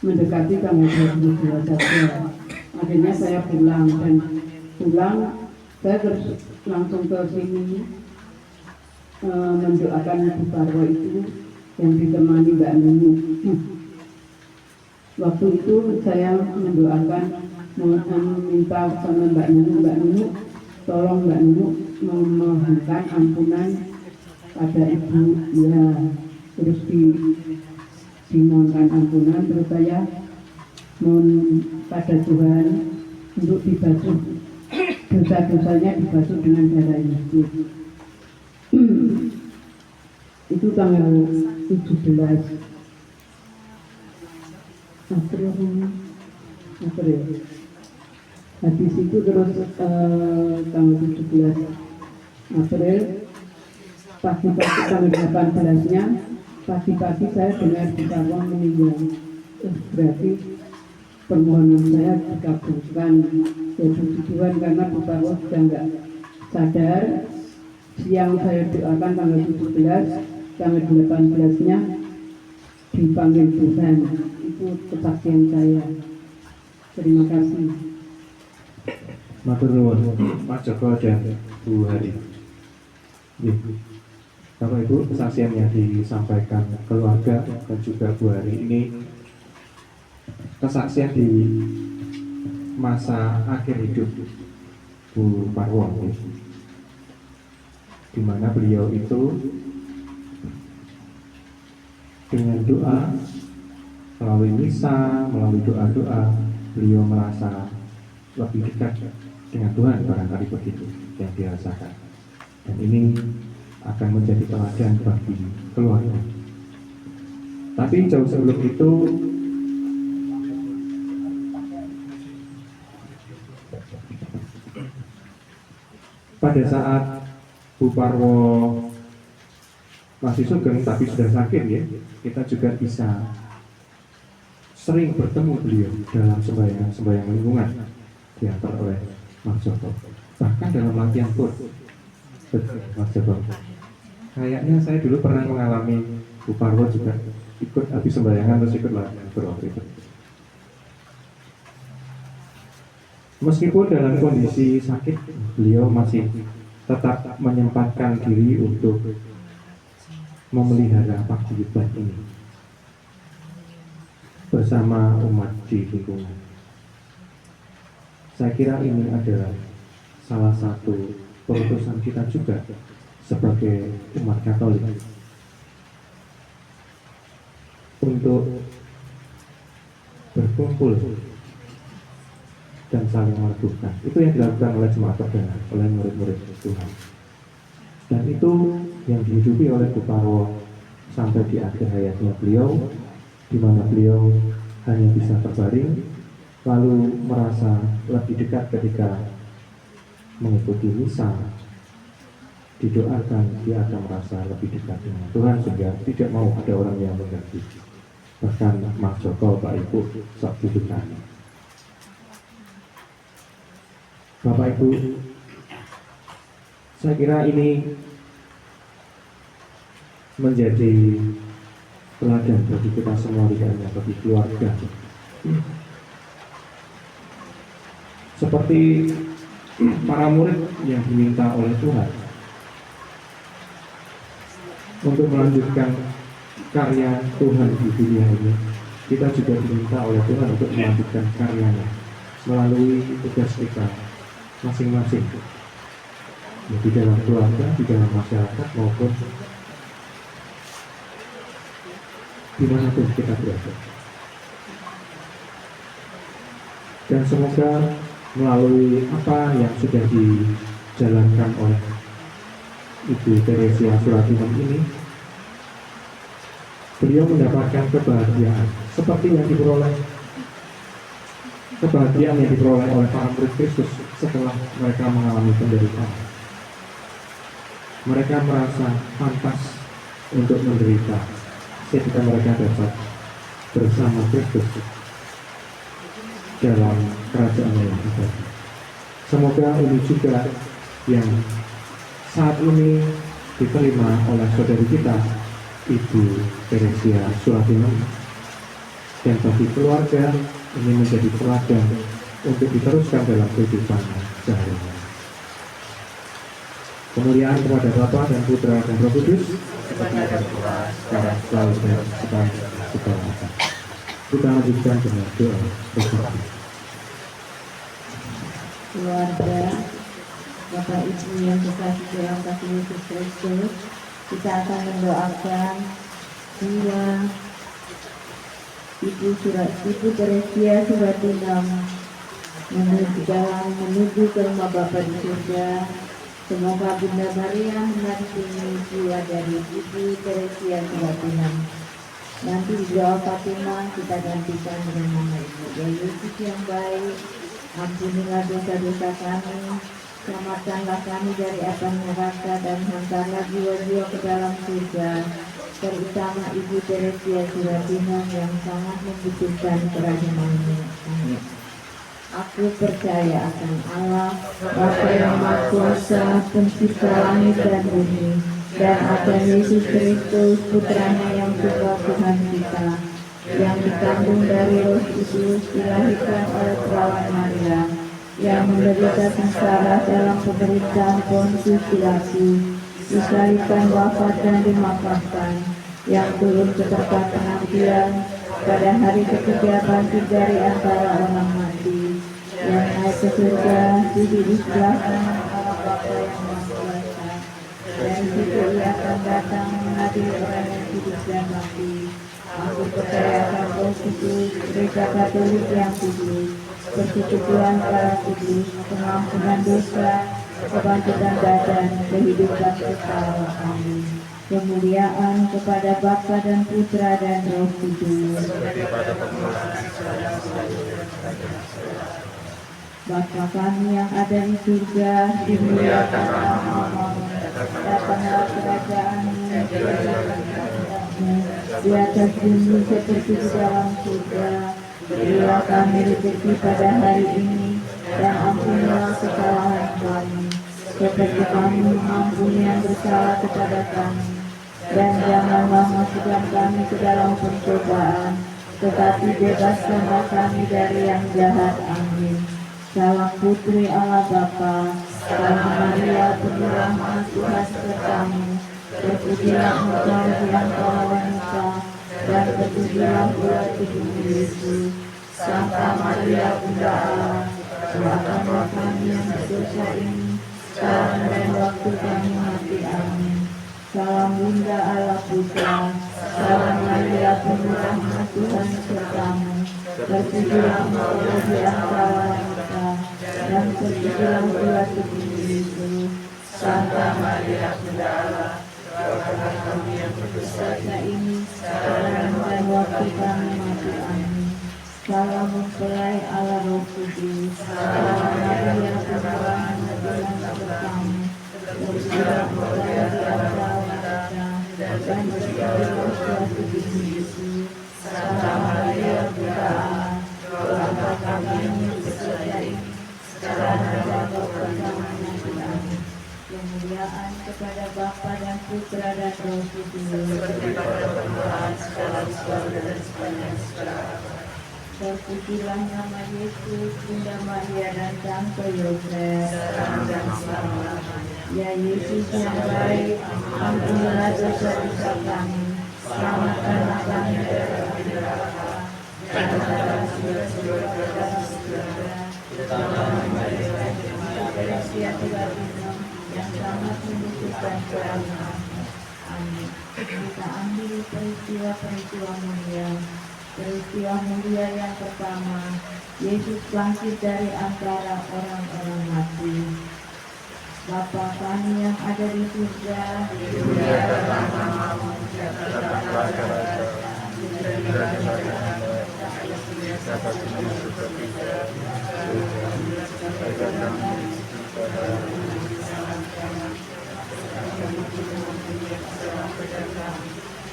mendekati tanggal 22 saja. Akhirnya saya pulang, dan saya terus langsung ke sini mendoakan Ibu Parwo itu yang ditemani Mbak Nunu. Waktu itu saya mendoakan, minta sama Mbak Nunu, tolong Mbak Nunu memohonkan ampunan pada Ibu, ya. Terus dimohonkan ampunan. Terus saya mohon pada Tuhan untuk dibasuh dosa-dosanya, dibasuh dengan darah Yesus. Itu tanggal 17 April. Habis itu terus tanggal 17 April, pagi-pagi tanggal 18-nya, pagi-pagi saya dengar Ibu Parwo meninggal. Berarti permohonan saya dikabulkan. Ya puji Tuhan, karena Ibu Parwo sudah nggak sadar. Siang saya doakan tanggal 17, tanggal 18-nya dipanggil Tuhan. Itu kesaksian saya. Terima kasih. Matur nuwun, Mas Joko dan Bu Hari. Bapak Ibu, kesaksian yang disampaikan keluarga dan juga Bu Hari ini kesaksian di masa akhir hidup Bu Parwo. di mana beliau itu dengan doa, melalui misa, melalui doa-doa, beliau merasa lebih dekat dengan Tuhan, barangkali begitu yang dirasakan. Dan ini akan menjadi teladan bagi keluarga. Tapi jauh sebelum itu, pada saat Bu Parwo masih sugeng tapi sudah sakit ya, kita juga bisa sering bertemu beliau dalam sembahyang lingkungan diantar oleh Mas Joko. Bahkan dalam latihan pun, Mas Joko. Kayaknya saya dulu pernah mengalami Bu Parwo juga ikut habis sembahyangan terus ikut latihan waktu itu. Meskipun dalam kondisi sakit, beliau masih tetap menyempatkan diri untuk memelihara paguyuban ini bersama umat di lingkungan. Saya kira ini adalah salah satu perutusan kita juga sebagai umat Katolik untuk berkumpul dan saling meneguhkan. Itu yang dilakukan oleh jemaat perdana, oleh murid-murid Tuhan. Dan itu yang dihidupi oleh Bu Parwo sampai di akhir hayatnya beliau, di mana beliau hanya bisa terbaring, lalu merasa lebih dekat ketika mengikuti misa, didoakan, dia akan merasa lebih dekat dengan Tuhan sehingga tidak mau ada orang yang mengganggu. Bahkan Mas Joko, Pak Ibu, sok butuhkan. Bapak Ibu, saya kira ini menjadi teladan bagi kita semua, tidak hanya bagi keluarga. Seperti para murid yang diminta oleh Tuhan untuk melanjutkan karya Tuhan di dunia ini, kita juga diminta oleh Tuhan untuk melanjutkan karyanya melalui tugas kita masing-masing, ya, di dalam keluarga, di dalam masyarakat, maupun dimanapun kita berada. Dan semoga melalui apa yang sudah dijalankan oleh Ibu Teresia Suratiman ini, beliau mendapatkan kebahagiaan seperti yang diperoleh, kebahagiaan yang diperoleh oleh para murid Kristus setelah mereka mengalami penderitaan. Mereka merasa pantas untuk menderita ketika mereka dapat bersama Kristus dalam kerajaan yang abadi. Semoga ini juga yang saat ini diterima oleh saudari kita Ibu Teresia Suratiman, dan bagi keluarga ini menjadi teladan untuk diteruskan dalam kehidupan sehari-hari. Kemuliaan kepada Bapa dan Putra dan Roh Kudus, seperti pada sekarang, selalu dan segala masa. Kita lanjutkan dengan doa bersama. Keluarga, Bapak Ibu yang dikasihi dalam kasih Yesus Kristus, kita akan mendoakan jiwa Ibu Teresia Suratiman menuju ke rumah Bapa di surga. Semoga Bunda Maria menampingi jiwa dari Ibu Teresia Suratiman. Nanti di doa Fatimah kita gantikan dengan nama Ibu. Ya Yesus yang baik, ampunilah dosa-dosa kami, selamatkanlah kami dari api neraka, dan hantarlah jiwa-jiwa ke dalam surga, terutama Ibu Teresia Suratiman yang sangat membutuhkan kerahiman-Mu. Amin. Aku percaya akan Allah, Bapa yang Maha Kuasa, Pencipta langit dan bumi, dan akan Yesus Kristus, Putranya yang tunggal Tuhan kita, yang dikandung dari Roh Kudus, dilahirkan oleh perawan Maria, yang menderita sengsara dalam penderitaan Pontius Pilatus, disalibkan, wafat dan dimakamkan, yang turun ke tempat pengabdian, pada hari ketiga bangkit dari antara orang mati, yang naik ke surga, duduk di sebelah kanan Allah Bapa yang Maha Kuasa, Dari situ ia akan datang mengadili orang yang hidup dan mati. Aku percaya akan Roh Kudus, Gereja Katolik yang kudus, persekutuan darah kudus, pengampunan dosa, kebangkitan badan, kehidupan kekal. Amin. Kemuliaan kepada Bapa dan Putra dan Roh Kudus. Bapa kami yang ada di surga, dimuliakanlah namamu, datanglah kerajaan-Mu, dijadilah kehendakmu di atas bumi seperti di dalam surga. Berilah kami rezeki pada hari ini, dan ampunilah kesalahan kami, seperti kami mengampuni yang bersalah kepada kami. Dan janganlah masukkan kami ke dalam pencobaan, tetapi bebaskanlah kami dari yang jahat. Amin. Salam Putri Allah Bapa, salam Maria penuh rahmat, Tuhan sertamu. Terpujilah engkau di antara wanita, dan terpujilah buah tubuhmu Yesus. Santa Maria Bunda Allah, doakanlah kami yang berdosa ini, sekarang dan waktu kami mati. Amin. Salam Bunda Allah Putra, salam Maria penuh rahmat, Tuhan sertamu. Terpujilah engkau di antara wanita, dan terpujilah buah tubuhmu Yesus. Santa Maria Bunda Allah, doakanlah kami yang berdosa ini, sekarang dan waktu kami mati. Amin. Salam mempelai Allah Roh Kudus, salam Maria penuh rahmat, Tuhan sertamu. Terpujilah engkau di antara wanita, dan terpujilah buah tubuhmu Yesus. Santa Maria Bunda Allah, doakanlah kami yang berdosa ini, sekarang dan waktu kami mati. Amin. Kemuliaan kepada Bapa dan Putra dan Roh Kudus. Terpujilah nama Yesus, Bunda Maria dan Santo Yosef. Ya Yesus yang baik, ampunilah dosa-dosa kami, selamatkanlah kami dari api neraka, dan bawalah jiwa-jiwa ke dalam surga, terutama mereka yang siap-siap yang sangat membutuhkan kerahiman. Amin. Kita ambil peristiwa-peristiwa mulia. Peristiwa mulia yang pertama, Yesus bangkit dari antara orang-orang mati. Bapa kami yang ada di surga, dimuliakanlah namamu, datanglah kerajaanmu, jadilah kehendakmu seperti di surga.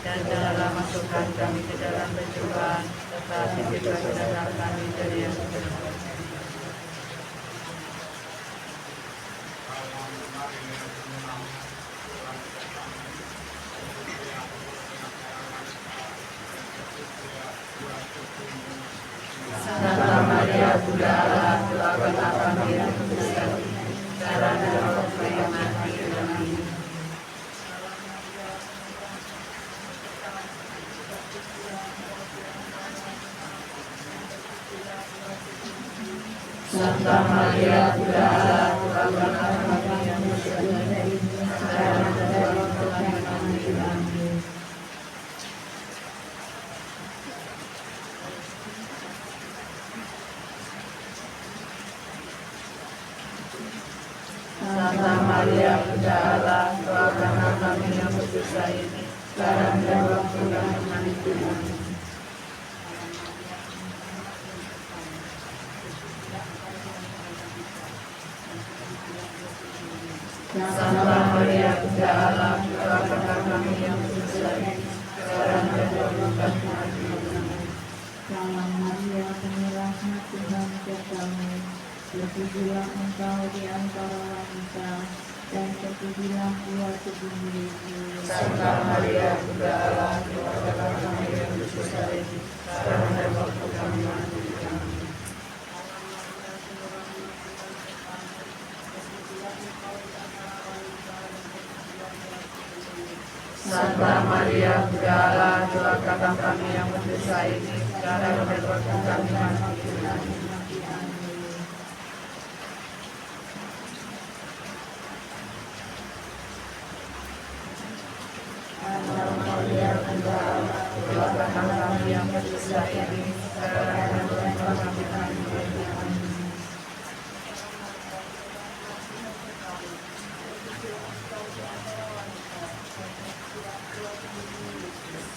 Dan janganlah masukkan kami ke dalam pencobaan, tetapi bebaskanlah kami dari yang jahat. Santa Maria Bunda Allah, doakanlah kami yang berdosa ini, sekarang dan waktu yang mati. Amin. Santa Maria Bunda Allah, doakanlah kami yang berdosa ini, sekarang dan waktu yang mati. Amin. Santa Maria Bunda Allah, doakanlah kami yang berdosa ini, sekarang dan waktu kami mati. Amin. Santa Maria Bunda Allah, doakanlah kami yang berdosa ini, sekarang dan waktu kami mati. Salam Maria, penuh rahmat, Tuhan sertamu. Terpujilah engkau di antara wanita, dan terpujilah buah tubuhmu Yesus. Santa Maria Bunda Allah, doakanlah kami yang berdosa ini, sekarang dan waktu kami mati. Santa Maria Bunda Allah, doakanlah kami yang berdosa ini, sekarang dan waktu kami mati. dosa ini, sekarang dan waktu kami mati. Amin.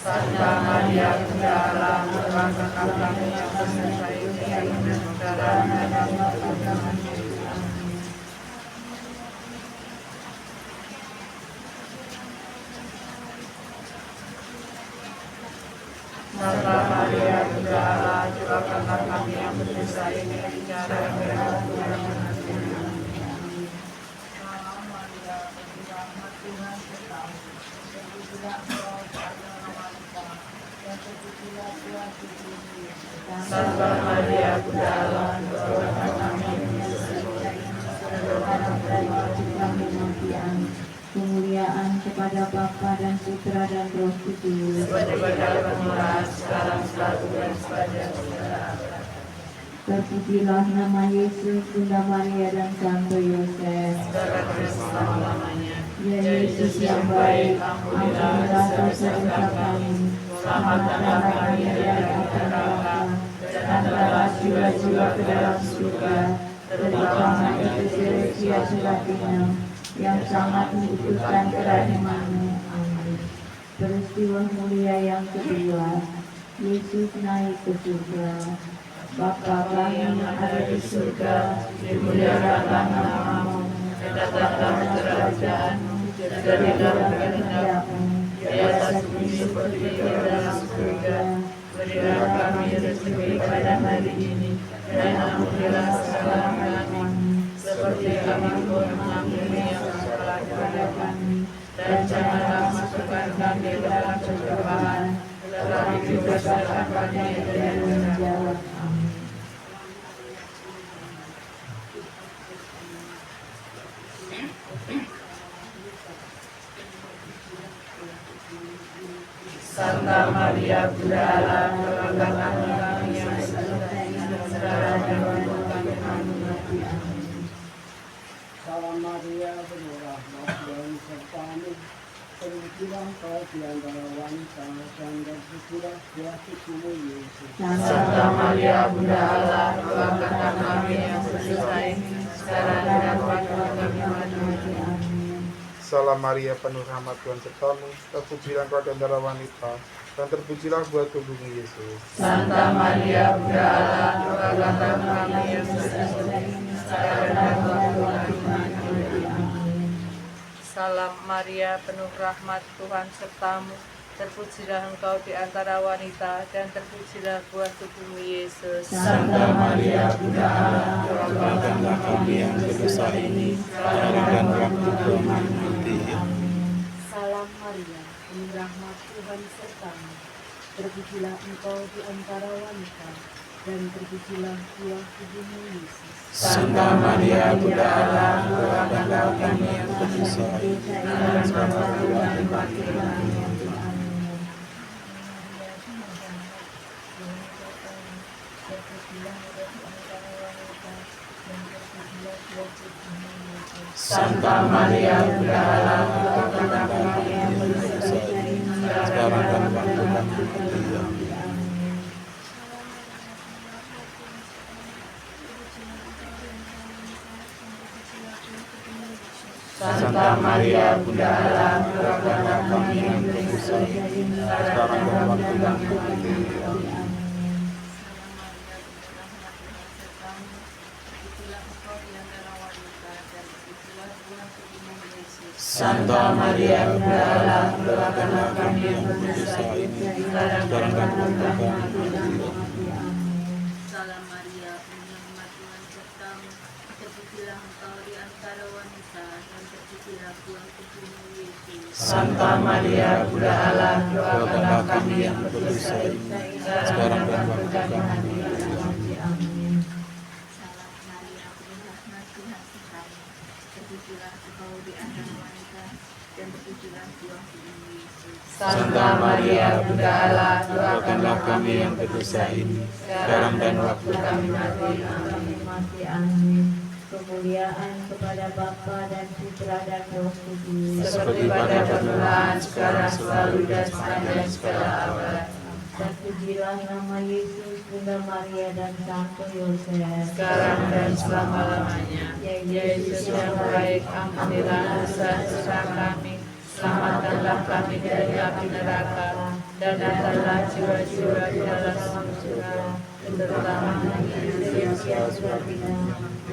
Santa Maria Bunda Allah, doakan kami yang berdosa ini, sekarang dan waktu kami mati. Amin. Santa Maria Bunda Allah, doakanlah kami yang berdosa ini, sekarang dan waktu kami mati. Amin. Santa Maria Bunda Allah, doakan kami yang berdosa ini, sekarang dan waktu kami mati. Amin. Kemuliaan kepada Bapa dan Putra dan Roh Kudus. Pada permulaan, sekarang, selalu, dan sepanjang abad. Terpujilah nama Yesus, Bunda Maria dan Santo Yosef. Sekarang dan selama-lamanya. Ya Yesus yang baik, ampunilah dosa-dosa kami, selamatkanlah kami dari api neraka, dan antarlah jiwa-jiwa ke dalam surga, terutama Eklesia Sulatina, yang sangat membutuhkan kerahiman-Mu. Amin. Peristiwa mulia yang kedua, Yesus naik ke surga. Bapa kami yang ada di surga, dimuliakanlah nama-Mu, datanglah kerajaan-Mu, jadilah kehendak-Mu, di atas bumi seperti di dalam surga. Berilah kami rezeki pada hari ini, dan ampunilah kesalahan kami, seperti kami pun mengampuni yang bersalah kepada kami, dan janganlah masukkan kami ke dalam pencobaan, tetapi bebaskanlah kami dari yang jahat. Amin. Santa Maria Bunda Allah, doakanlah kami yang berdosa ini, sekarang dan waktu kami mati. Amin. Salam Maria, penuh rahmat dan serta-Mu, terpujilah Engkau di antara wanita, dan terpujilah buah tubuhmu Yesus. Santa Maria Bunda Allah, doakanlah kami yang berdosa ini, sekarang dan waktu kami mati. Amin. Salam Maria, penuh rahmat Tuhan sertamu, terpujilah Engkau di antara wanita, dan terpujilah buah tubuhmu Yesus. Santa Maria Bunda Allah, doakanlah kami yang berdosa ini, sekarang dan waktu kami mati. Amin. Salam Maria, penuh rahmat Tuhan sertamu, terpujilah Engkau di antara wanita, dan terpujilah buah tubuhmu Yesus. Santa Maria Bunda Allah, doakanlah kami yang berdosa ini, sekarang dan waktu kami mati. Amin. Salam Maria, penuh rahmat Tuhan sertamu, terpujilah Engkau di antara wanita, dan terpujilah buah tubuhmu Yesus. Santa Maria Bunda Allah, doakanlah kami yang berdosa ini, sekarang dan waktu kami mati. Santa Maria Bunda Allah, doakanlah kami yang berdosa ini, sekarang dan waktu kami mati. Santa Maria Bunda Allah, doakanlah kami yang berdosa ini, sekarang dan waktu kami mati. Santa Maria Bunda Allah, doakanlah kami yang berdosa ini, sekarang dan waktu kami mati. Salam Maria, penuh rahmat Tuhan sertamu, terpujilah Engkau di antara wanita, dan terpujilah buah tubuhmu Yesus. Santa Maria Bunda Allah, doakanlah kami yang berdosa ini, sekarang dan waktu kami mati. Amin. Salam Maria, penuh rahmat Tuhan sertamu, terpujilah Engkau di antara wanita, dan terpujilah buah tubuhmu Yesus. Santa Maria Bunda Allah, Doakanlah kami yang berdosa ini, sekarang dan waktu kami mati. Mati. Amin. Kemuliaan kepada Bapa dan Putra dan Roh Kudus. seperti pada permulaan, sekarang, selalu, dan sepanjang segala abad. Terpujilah nama Yesus, Bunda Maria dan Santo Yosef, sekarang dan selama-lamanya. Ya Yesus yang baik, ampunilah dosa-dosa kami, selamatkanlah kami dari api neraka, dan antarlah jiwa-jiwa di dalam surga, terutama yang sudah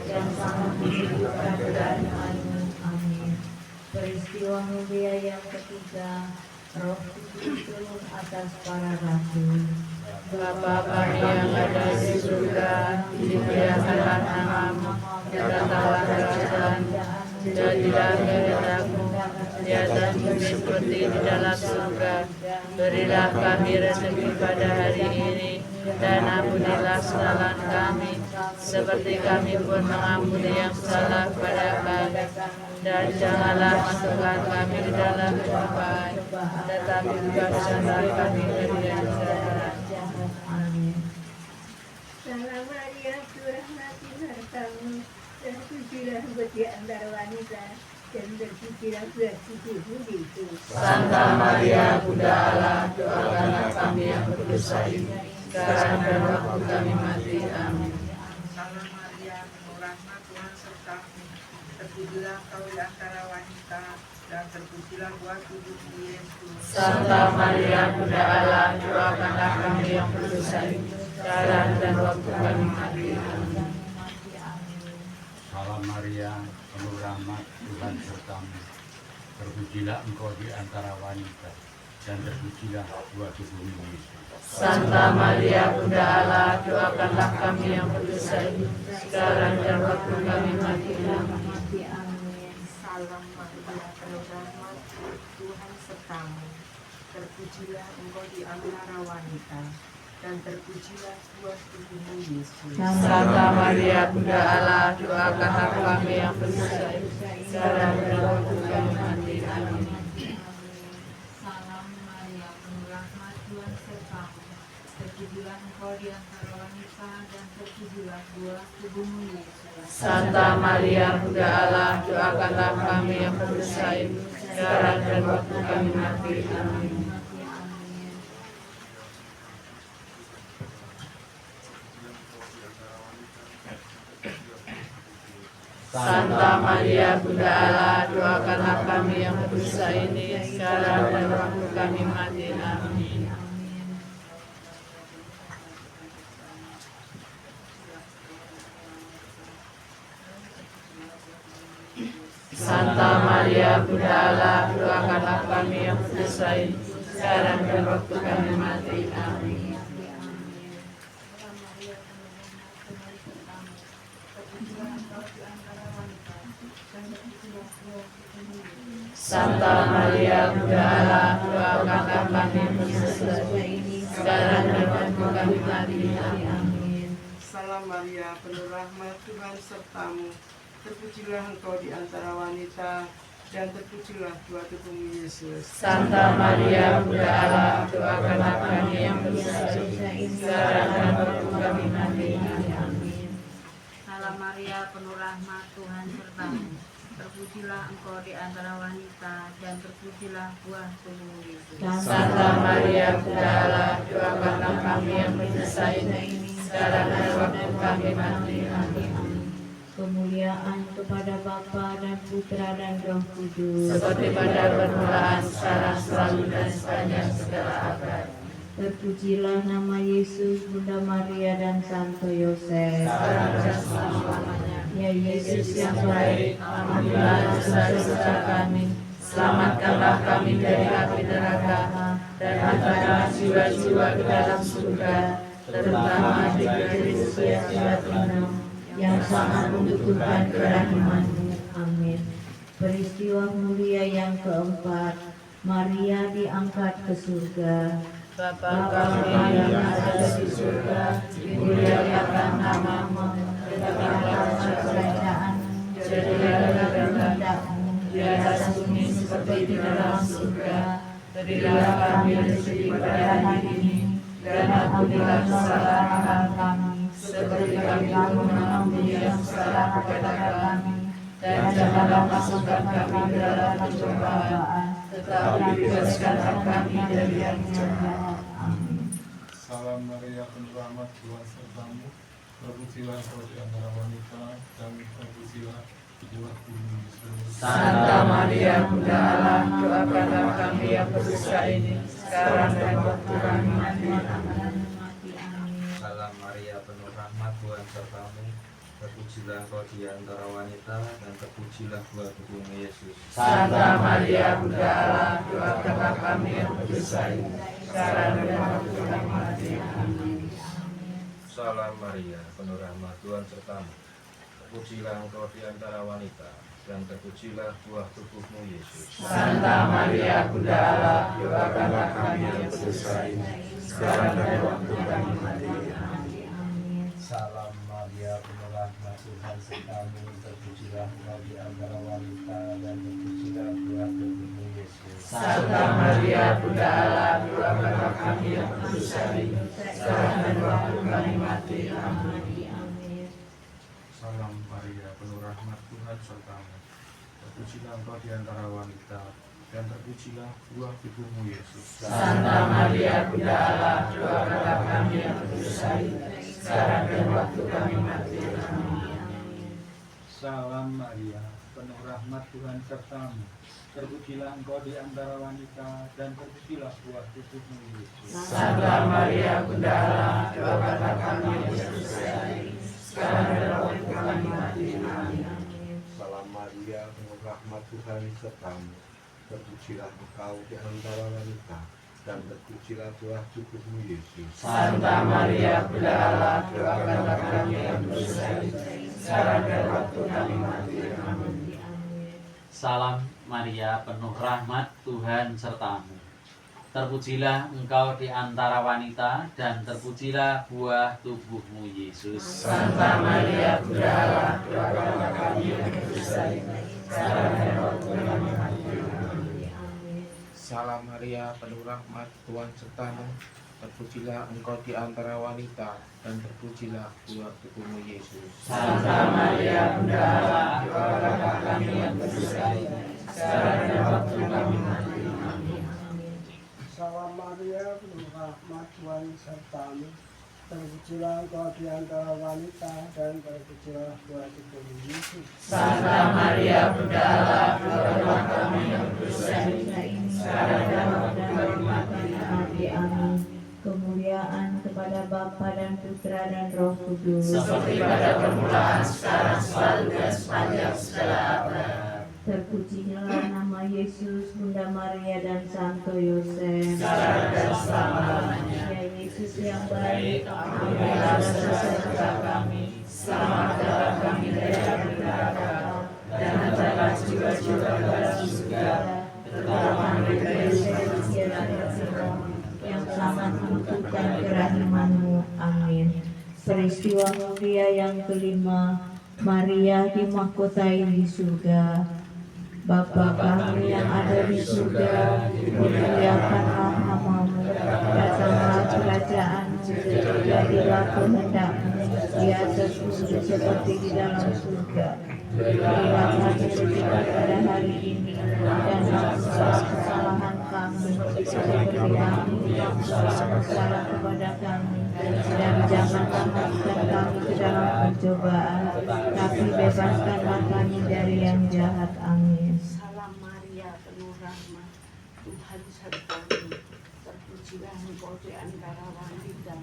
yang sangat dibutuhkan keberadaanmu. Amin. Peristiwa mulia yang ketiga, Roh Kudus turun atas para rasul. Bapa kami yang ada di surga, dimuliakanlah namamu, datanglah kerajaanmu, jadilah kehendakmu di atas bumi seperti di dalam surga. Berilah kami rezeki pada hari ini, dan ampunilah kesalahan kami, seperti kami pun mengampuni yang salah kepada kami. Dan janganlah masukkan kami di dalam cobaan, tetapi bebaskanlah kami dari yang jahat. Amin. Salam Maria, dirahmati hartamu, dan sucilah engkau di antara wanita, dan terpujilah buah tubuhmu Yesus. Santa Maria, Bunda Allah, doakanlah kami yang berdosa ini, sekarang dan waktu kami mati. Amin. Salam Maria, penuh rahmat, Tuhan sertamu. Terpujilah kau di antara wanita, dan terpujilah buah tubuhmu Yesus. Santa Maria, Bunda Allah, doakanlah kami yang berdosa ini, sekarang dan waktu kami mati. Amin. Salam Maria, penuh rahmat, Tuhan sertamu. Terpujilah engkau di antara wanita, dan terpujilah buah tubuhmu Yesus. Santa Maria, Bunda Allah, doakanlah kami yang berdosa ini, sekarang dan waktu kami mati. Amin. Salam Maria, penuh rahmat, Tuhan sertamu. Terpujilah engkau di antara wanita, dan terpujilah buah tubuhmu Yesus. Santa Maria, Bunda Allah, doakanlah kami yang berdosa ini, sekarang dan waktu kami mati. Amin. Salam Maria, penuh rahmat, Tuhan sertamu. Terpujilah engkau di antara wanita, dan terpujilah buah tubuhmu Yesus. Santa Maria, Bunda Allah, doakanlah kami yang berdosa ini, sekarang dan waktu kami mati. Amin. Santa Maria, Bunda Allah, doakanlah kami yang berdosa ini, sekarang dan waktu kami mati. Amin. Santa Maria, Bunda Allah, doakanlah kami yang berdosa ini, sekarang dan waktu kami mati. Amin. Santa Maria, Bunda Allah, doakanlah kami yang berdosa ini, sekarang dan waktu kami mati. Amin. Salam Maria, penuh rahmat, Tuhan sertamu. Terpujilah engkau di antara wanita, dan terpujilah buah tubuhmu Yesus. Santa Maria, Bunda Allah, doakanlah kami yang berdosa ini, sekarang dan waktu kami mati. Amin. Salam Maria, penuh rahmat, Tuhan sertamu. Terpujilah engkau di antara wanita, dan terpujilah buah tubuhmu Yesus. Santa Maria, Bunda Allah, doakanlah kami yang berdosa ini, sekarang dan waktu kami mati. Amin. Kemuliaan kepada Bapa dan Putra dan Roh Kudus, seperti pada permulaan, sekarang, selalu, dan sepanjang segala abad. Terpujilah nama Yesus, Bunda Maria dan Santo Yosef, sekarang dan selama-lamanya. Ya Yesus yang baik, ampunilah dosa-dosa kami, selamatkanlah kami dari api neraka, dan hantarlah jiwa-jiwa ke dalam surga, terutama di Kristus yang sudah tenang, yang sangat membutuhkan kerahiman-Mu. Amin. Peristiwa mulia yang keempat, Maria diangkat ke surga. Bapa kami yang ada di surga, dimuliakanlah namamu, datanglah kerajaan-Mu, jadilah kehendak-Mu di atas bumi seperti di dalam surga. Berilah kami rezeki pada hari ini, dan ampunilah kesalahan kami, seperti kami pun mengampuni yang salah kepada kami, dan janganlah masukkan kami ke dalam pencobaan, tetapi bebaskanlah kami dari yang jahat. Amin. Salam Maria, penuh rahmat, Tuhan sertamu. Terpujilah engkau di antara wanita, dan terpujilah buah tubuhmu Yesus. Santa Maria, Bunda Allah, doakanlah kami yang berdosa ini, sekarang dan waktu kami mati. Salam Maria, penuh rahmat, Tuhan sertamu. Terpujilah engkau di antara wanita, dan terpujilah buah tubuhmu Yesus. Santa Maria, Bunda Allah, doakanlah kami yang berdosa ini, sekarang dan waktu kami mati. Salam Maria, penuh rahmat, Tuhan sertamu. Terpujilah engkau di antara wanita, dan terpujilah buah tubuhmu Yesus. Santa Maria, Bunda Allah, doakanlah kami yang berdosa ini, sekarang dan waktu kami mati. Salam Maria, penuh rahmat, Tuhan sertamu. Terpujilah engkau di antara wanita, dan terpujilah buah tubuhmu Yesus. Santa Maria, Bunda Allah, doakanlah kami yang berdosa ini, sekarang dan waktu kami mati. Amin. Salam Maria, penuh rahmat, Tuhan sertamu. Terpujilah engkau di antara wanita, dan terpujilah buah tubuhmu Yesus. Santa Maria, Bunda Allah, doakanlah kami yang berdosa ini, sekarang dan waktu kami mati. Amin. Salam Maria, penuh rahmat, Tuhan sertamu. Terpujilah engkau di antara wanita, dan terpujilah buah tubuhmu Yesus. Santa Maria, Bunda Allah, doakanlah kami yang berdosa ini, sekarang dan waktu kami mati. Amin. Salam Maria, penuh rahmat, Tuhan sertamu. Terpujilah engkau di antara wanita, dan terpujilah buah tubuhmu Yesus. Santa Maria, Bunda Allah, doakanlah kami yang berdosa ini, sekarang dan waktu kami mati. Amin. Salam Maria, penuh rahmat, Tuhan sertamu. Terpujilah engkau di antara wanita, dan terpujilah buah tubuhmu Yesus. Santa Maria, Bunda Allah, doakanlah kami yang berdosa ini, sekarang dan waktu kami mati. Salam Maria, penuh rahmat, Tuhan sertamu. Terpujilah engkau di antara wanita, dan terpujilah buah tubuhmu Yesus. Santa Maria, Bunda Allah, doakanlah kami yang berdosa ini, sekarang dan waktu kami mati. Amin. Salam Maria, penuh rahmat, Tuhan sertamu. Terpujilah engkau di antara wanita, dan terpujilah buah tubuhmu Yesus. Santa Maria, Bunda Allah, doakanlah kami yang berdosa ini, sekarang dan waktu kami mati. Amin. Kemuliaan kepada Bapa dan Putra dan Roh Kudus. Seperti pada permulaan, sekarang, selalu, dan sepanjang segala abad. Terpujilah nama Yesus, Bunda Maria dan Santo Yosef. Sekarang dan selama-lamanya. Ya Yesus yang baik, ampunilah dosa-dosa kami, selamatkanlah kami dari api neraka, dan hantarlah jiwa-jiwa ke dalam surga, terutama mereka yang yang sangat membutuhkan kerahiman-Mu. Amin. Peristiwa mulia yang kelima, Maria dimahkotai di surga. Bapa kami yang ada di surga, dimuliakanlah nama-Mu, datanglah kerajaan-Mu, jadilah kehendak-Mu di atas bumi seperti di dalam surga. Berilah kami rezeki pada hari ini, dan ampunilah kesalahan kami seperti kami bersalah kepada kami, dan janganlah masukkan kami ke dalam pencobaan, tapi bebaskanlah kami dari yang jahat. Amin. Salam Maria, penuh rahmat, Tuhan sertamu. Terpujilah engkau di antara wanita,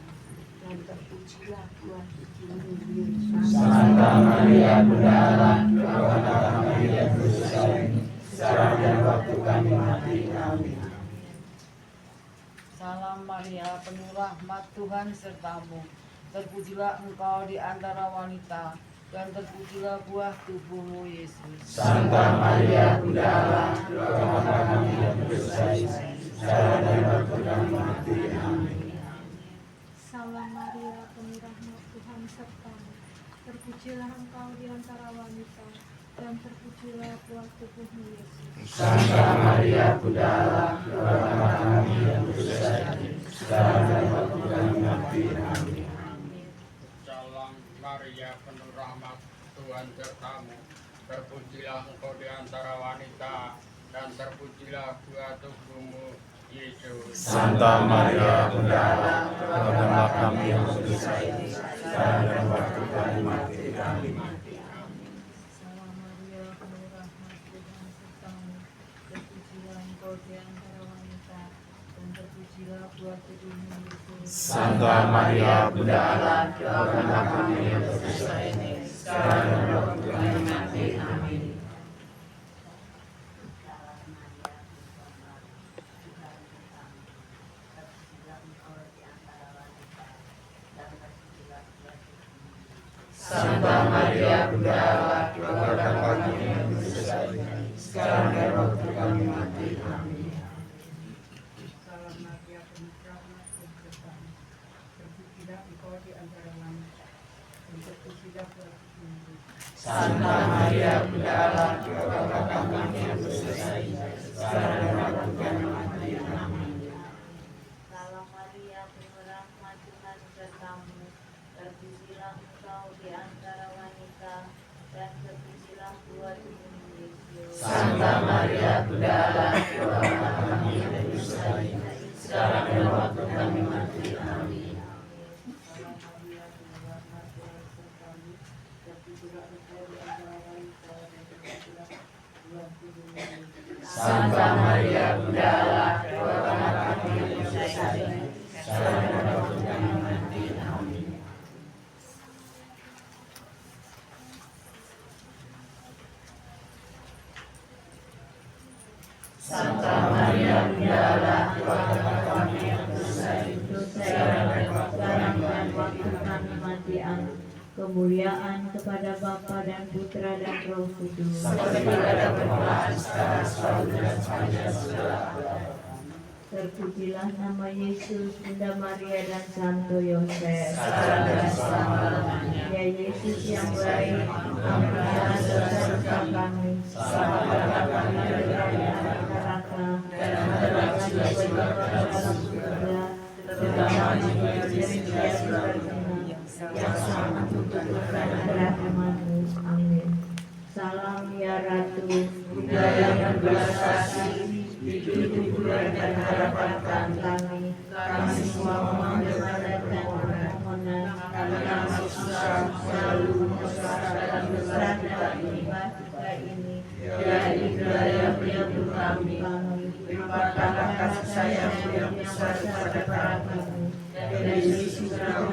dan terpujilah buah tubuhmu Yesus. Santa Maria, Bunda Allah, doakanlah kami yang berdosa ini, sekarang dan waktu kami mati. Amin. Salam Maria, penuh rahmat, Tuhan sertamu. Terpujilah engkau di antara wanita, dan terpujilah buah tubuhmu Yesus. Santa Maria, Bunda Allah, doakanlah kami yang berdosa ini, sekarang dan waktu kami mati. Amin. Salam Maria, penuh rahmat, Tuhan sertamu. Terpujilah engkau di antara wanita, dan terpujilah buah tubuhmu Yesus. Santa Maria, Bunda Allah, doakanlah kami yang berdosa ini, sekarang dan waktu kami mati. Amin. Salam Maria, penuh rahmat, Tuhan sertamu. Terpujilah engkau di antara wanita, dan terpujilah buah tubuhmu Yesus. Santa Maria Bunda Allah, doakanlah kami yang berdosa ini, sekarang dan waktu kami mati. Amin. Salam Maria, penuh rahmat, Tuhan sertamu. Terpujilah engkau di antara wanita, dan terpujilah buah tubuhmu Yesus. Santa Maria Bunda Allah, doakanlah kami yang berdosa ini, sekarang dan waktu kami mati. Amin. Santa Maria Bunda Allah, doakanlah kami yang berdosa ini, sekarang dan waktu kami mati. Amin. Salam Maria, penuh rahmat, Tuhan sertamu. Terpujilah engkau di antara wanita, dan terpujilah buah tubuhmu. Santa Maria Bunda Allah, doakanlah kami yang berdosa ini, sekarang dan waktu kami mati. Amin. Salam Maria, penuh rahmat, Tuhan sertamu. Terpujilah engkau di antara wanita, dan terpujilah buah tubuhmu Yesus. Santa Maria Bunda Allah, doakanlah kami yang berdosa ini, sekarang dan waktu kami mati. Amin. Salam Maria, penuh rahmat, Tuhan sertamu. Terpujilah engkau di antara wanita, dan terpujilah buah tubuhmu Yesus. Santa Maria Bunda Allah, doakanlah kami yang berdosa ini, sekarang dan waktu kami mati. Amin. Santa Maria Bunda Allah, doakanlah kami yang berdosa ini, sekarang dan waktu kami mati. Amin. Kemuliaan kepada Bapa dan Putra dan Roh Kudus. Seperti pada permulaan, sekarang, selalu, dan sepanjang segala abad. Terpujilah nama Yesus, Bunda Maria dan Santo Yosef. Sekarang dan selama-lamanya. Ya Yesus yang baik, ampunilah dosa-dosa kami, selamatkanlah kami dari api neraka, dan bawalah jiwa-jiwa ke dalam surga, terutama jiwa yang berguna, yang sangat membutuhkan kerahimanmu. Amin. Salam ya Ratu, budaya yang belas kasih, hidup bulan dan harapan kami semua memanjatkan permohonan karena susah selalu merasakan berat dan ibadah kita ini. Jadi budaya penyembuh kami, limpahkanlah kasih sayang yang besar kepada kami, dan Yesus yang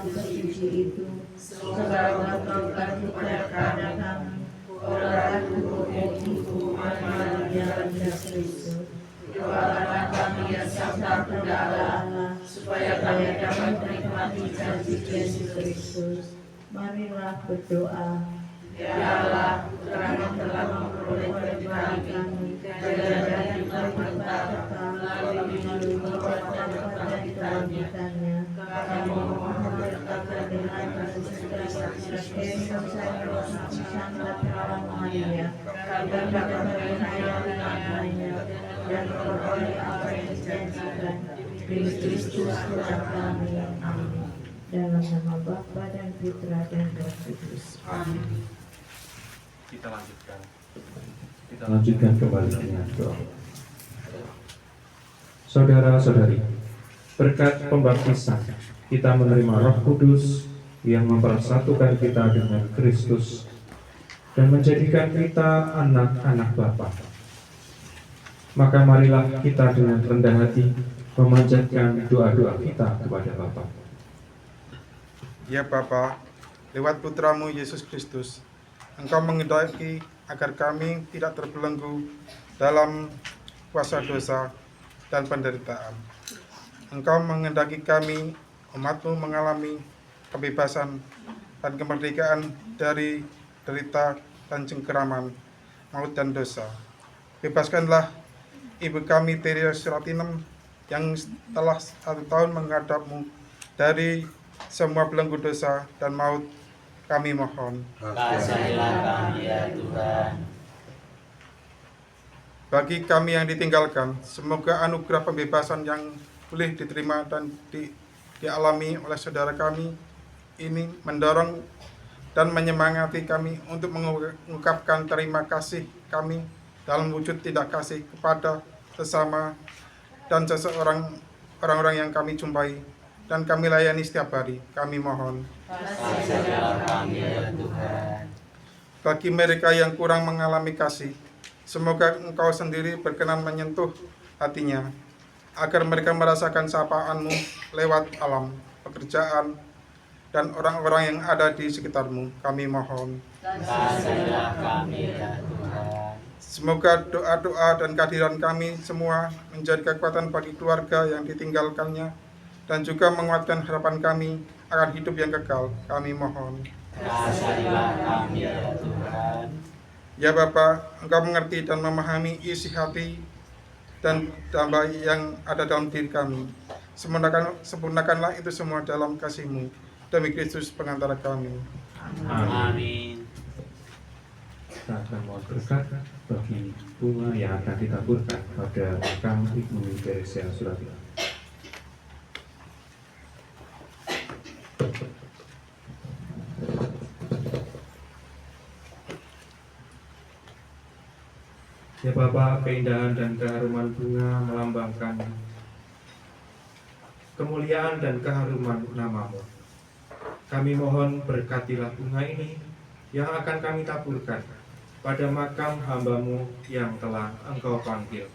suci itu, semoga Engkau kasihkan kepada kami, orang hukum Maria dan Kristus. Doakanlah kami yang sangat berdoa, supaya kami dapat menikmati janji Yesus Kristus. Marilah berdoa. Ya Allah, Putra-Mu telah memperoleh bagi kami jalan berlimpah melalui kekuatan dan kebangkitannya. Kami memohon berkata dengan kesucian sangat Haram Maria, agar dapat menghayati namanya dan memperoleh apa yang dijanjikan Kristus Tuhan kami. Amin. Dalam nama Bapa dan Putra dan Roh Kudus. Amin. Kita lanjutkan. Kita lanjutkan kembali dengan doa. Saudara-saudari, berkat pembaptisan kita menerima Roh Kudus yang mempersatukan kita dengan Kristus dan menjadikan kita anak-anak Bapa. Maka marilah kita dengan rendah hati memanjatkan doa-doa kita kepada Bapa. Ya Bapa, lewat Putra-Mu Yesus Kristus, Engkau menghendaki agar kami tidak terbelenggu dalam kuasa dosa dan penderitaan. Engkau menghendaki kami, umat-Mu, mengalami kebebasan dan kemerdekaan dari derita dan cengkeraman, maut dan dosa. Bebaskanlah Ibu kami Teresia Suratinem yang telah 1 tahun menghadap-Mu dari semua belenggu dosa dan maut. Kami mohon. Kasihilah kami ya Tuhan. Bagi kami yang ditinggalkan, semoga anugerah pembebasan yang boleh diterima dan dialami oleh saudara kami ini mendorong dan menyemangati kami untuk mengungkapkan terima kasih kami dalam wujud tidak kasih kepada sesama dan seseorang orang-orang yang kami jumpai dan kami layani setiap hari. Kami mohon. Kasihilah kami ya Tuhan. Bagi mereka yang kurang mengalami kasih, semoga Engkau sendiri berkenan menyentuh hatinya, agar mereka merasakan sapaan-Mu lewat alam, pekerjaan, dan orang-orang yang ada di sekitar-Mu. Kami mohon. Kasihilah kami ya Tuhan. Semoga doa-doa dan kehadiran kami semua menjadi kekuatan bagi keluarga yang ditinggalkannya, dan juga menguatkan harapan kami akan hidup yang kekal. Kami mohon. Kasihilah kami ya Tuhan. Ya Bapa, Engkau mengerti dan memahami isi hati dan hamba yang ada dalam diri kami. Sempurnakanlah itu semua dalam kasih-Mu, demi Kristus pengantara kami. Amin. Kita akan mohon berkat bagi bunga yang akan ditaburkan pada makam Ibu Teresia Suratina. Ya Bapa, keindahan dan keharuman bunga melambangkan kemuliaan dan keharuman nama-Mu. Kami mohon berkatilah bunga ini yang akan kami taburkan pada makam hamba-Mu yang telah Engkau panggil.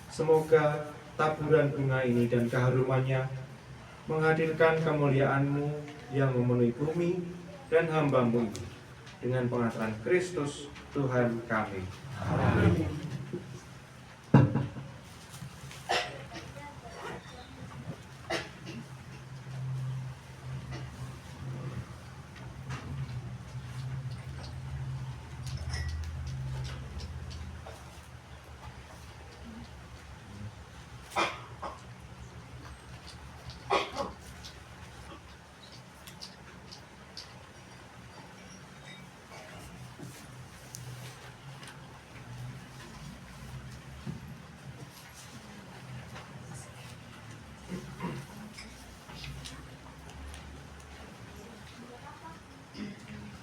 Semoga taburan bunga ini dan keharumannya menghadirkan kemuliaan-Mu yang memenuhi bumi dan hamba-Mu ini, dengan pengantaran Kristus Tuhan kami. Amin.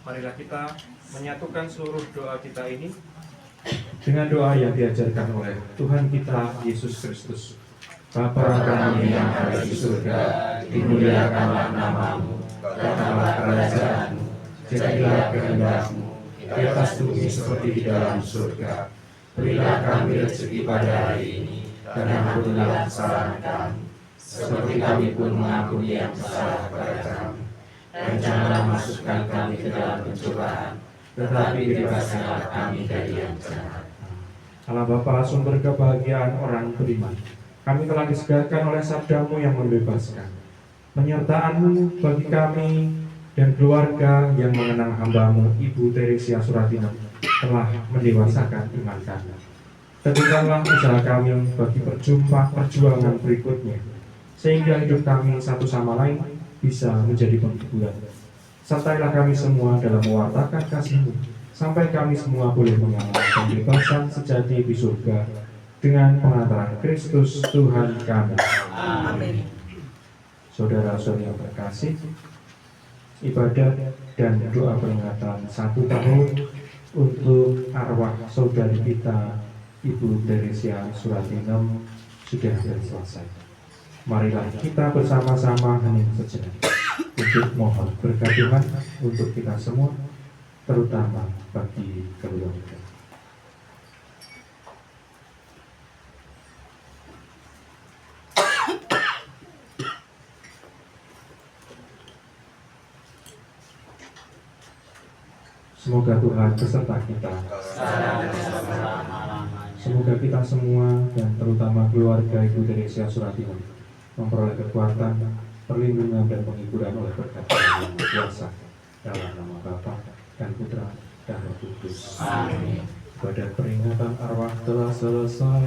Marilah kita menyatukan seluruh doa kita ini dengan doa yang diajarkan oleh Tuhan kita Yesus Kristus. Bapa kami yang ada di surga, dimuliakanlah nama-Mu, datanglah kerajaan-Mu, jadilah kehendak-Mu di atas bumi seperti di dalam surga. Berilah kami rezeki pada hari ini, dan ampunilah kesalahan kami, seperti kami pun mengampuni yang bersalah kepada kami. Dan janganlah masukkan kami ke dalam pencobaan, tetapi bebaskanlah kami dari yang jahat. Allah Bapa, sumber kebahagiaan orang beriman, kami telah disegahkan oleh sabda-Mu yang membebaskan. Penyertaan-Mu bagi kami dan keluarga yang mengenang hamba-Mu Ibu Teresia Suratina telah mendewasakan iman kami. Teguhkanlah usaha kami bagi perjuangan berikutnya, sehingga hidup kami satu sama lain bisa menjadi penghiburan. Sertailah kami semua dalam mewartakan kasih-Mu, sampai kami semua boleh mengalami pembebasan sejati di surga dengan pengantaran Kristus Tuhan kami. Amin. Saudara-saudari yang terkasih, ibadat dan doa peringatan 1 tahun untuk arwah saudari kita Ibu Teresia Suratina sudah selesai. Marilah kita bersama-sama hening sejenak untuk mohon berkat Tuhan untuk kita semua, terutama bagi keluarga. Semoga Tuhan beserta kita. Semoga kita semua dan terutama keluarga Ibu Teresia Suratina memperoleh kekuatan, perlindungan dan penghiburan oleh berkat yang kuasa dalam nama Bapa dan Putra dan Roh Kudus. Amin. Ibadat peringatan arwah telah selesai.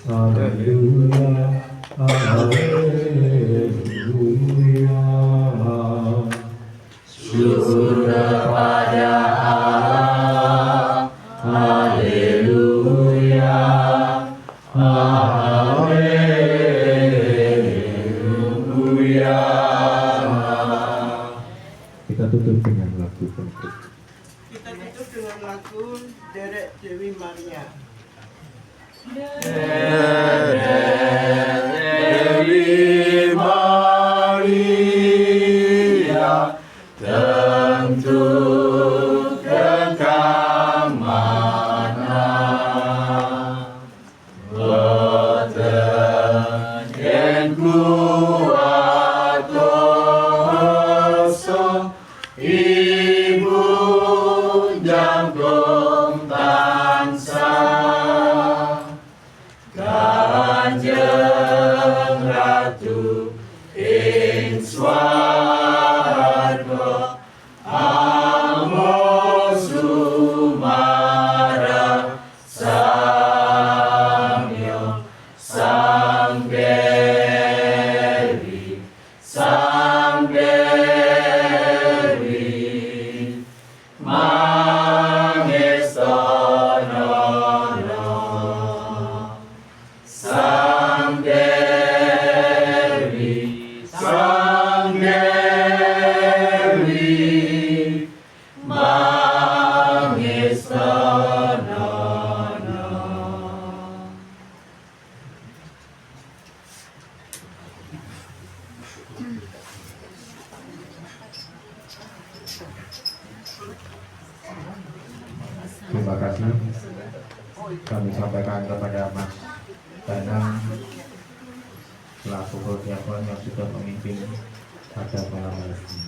Haleluya, haleluya. Syukur kepada Allah. Haleluya, haleluya. Kita tutup dengan lagu penutup. Kita tutup dengan lagu Derek Dewi Maria. Derek kuasa Ibu jangkung tansah Kanjeng Ratu ing swarga amo sumara samyo sang Dewi mangestono sang Dewi Terima kasih kami sampaikan kepada Mas Danang selaku diakon yang sudah memimpin pada malam hari ini.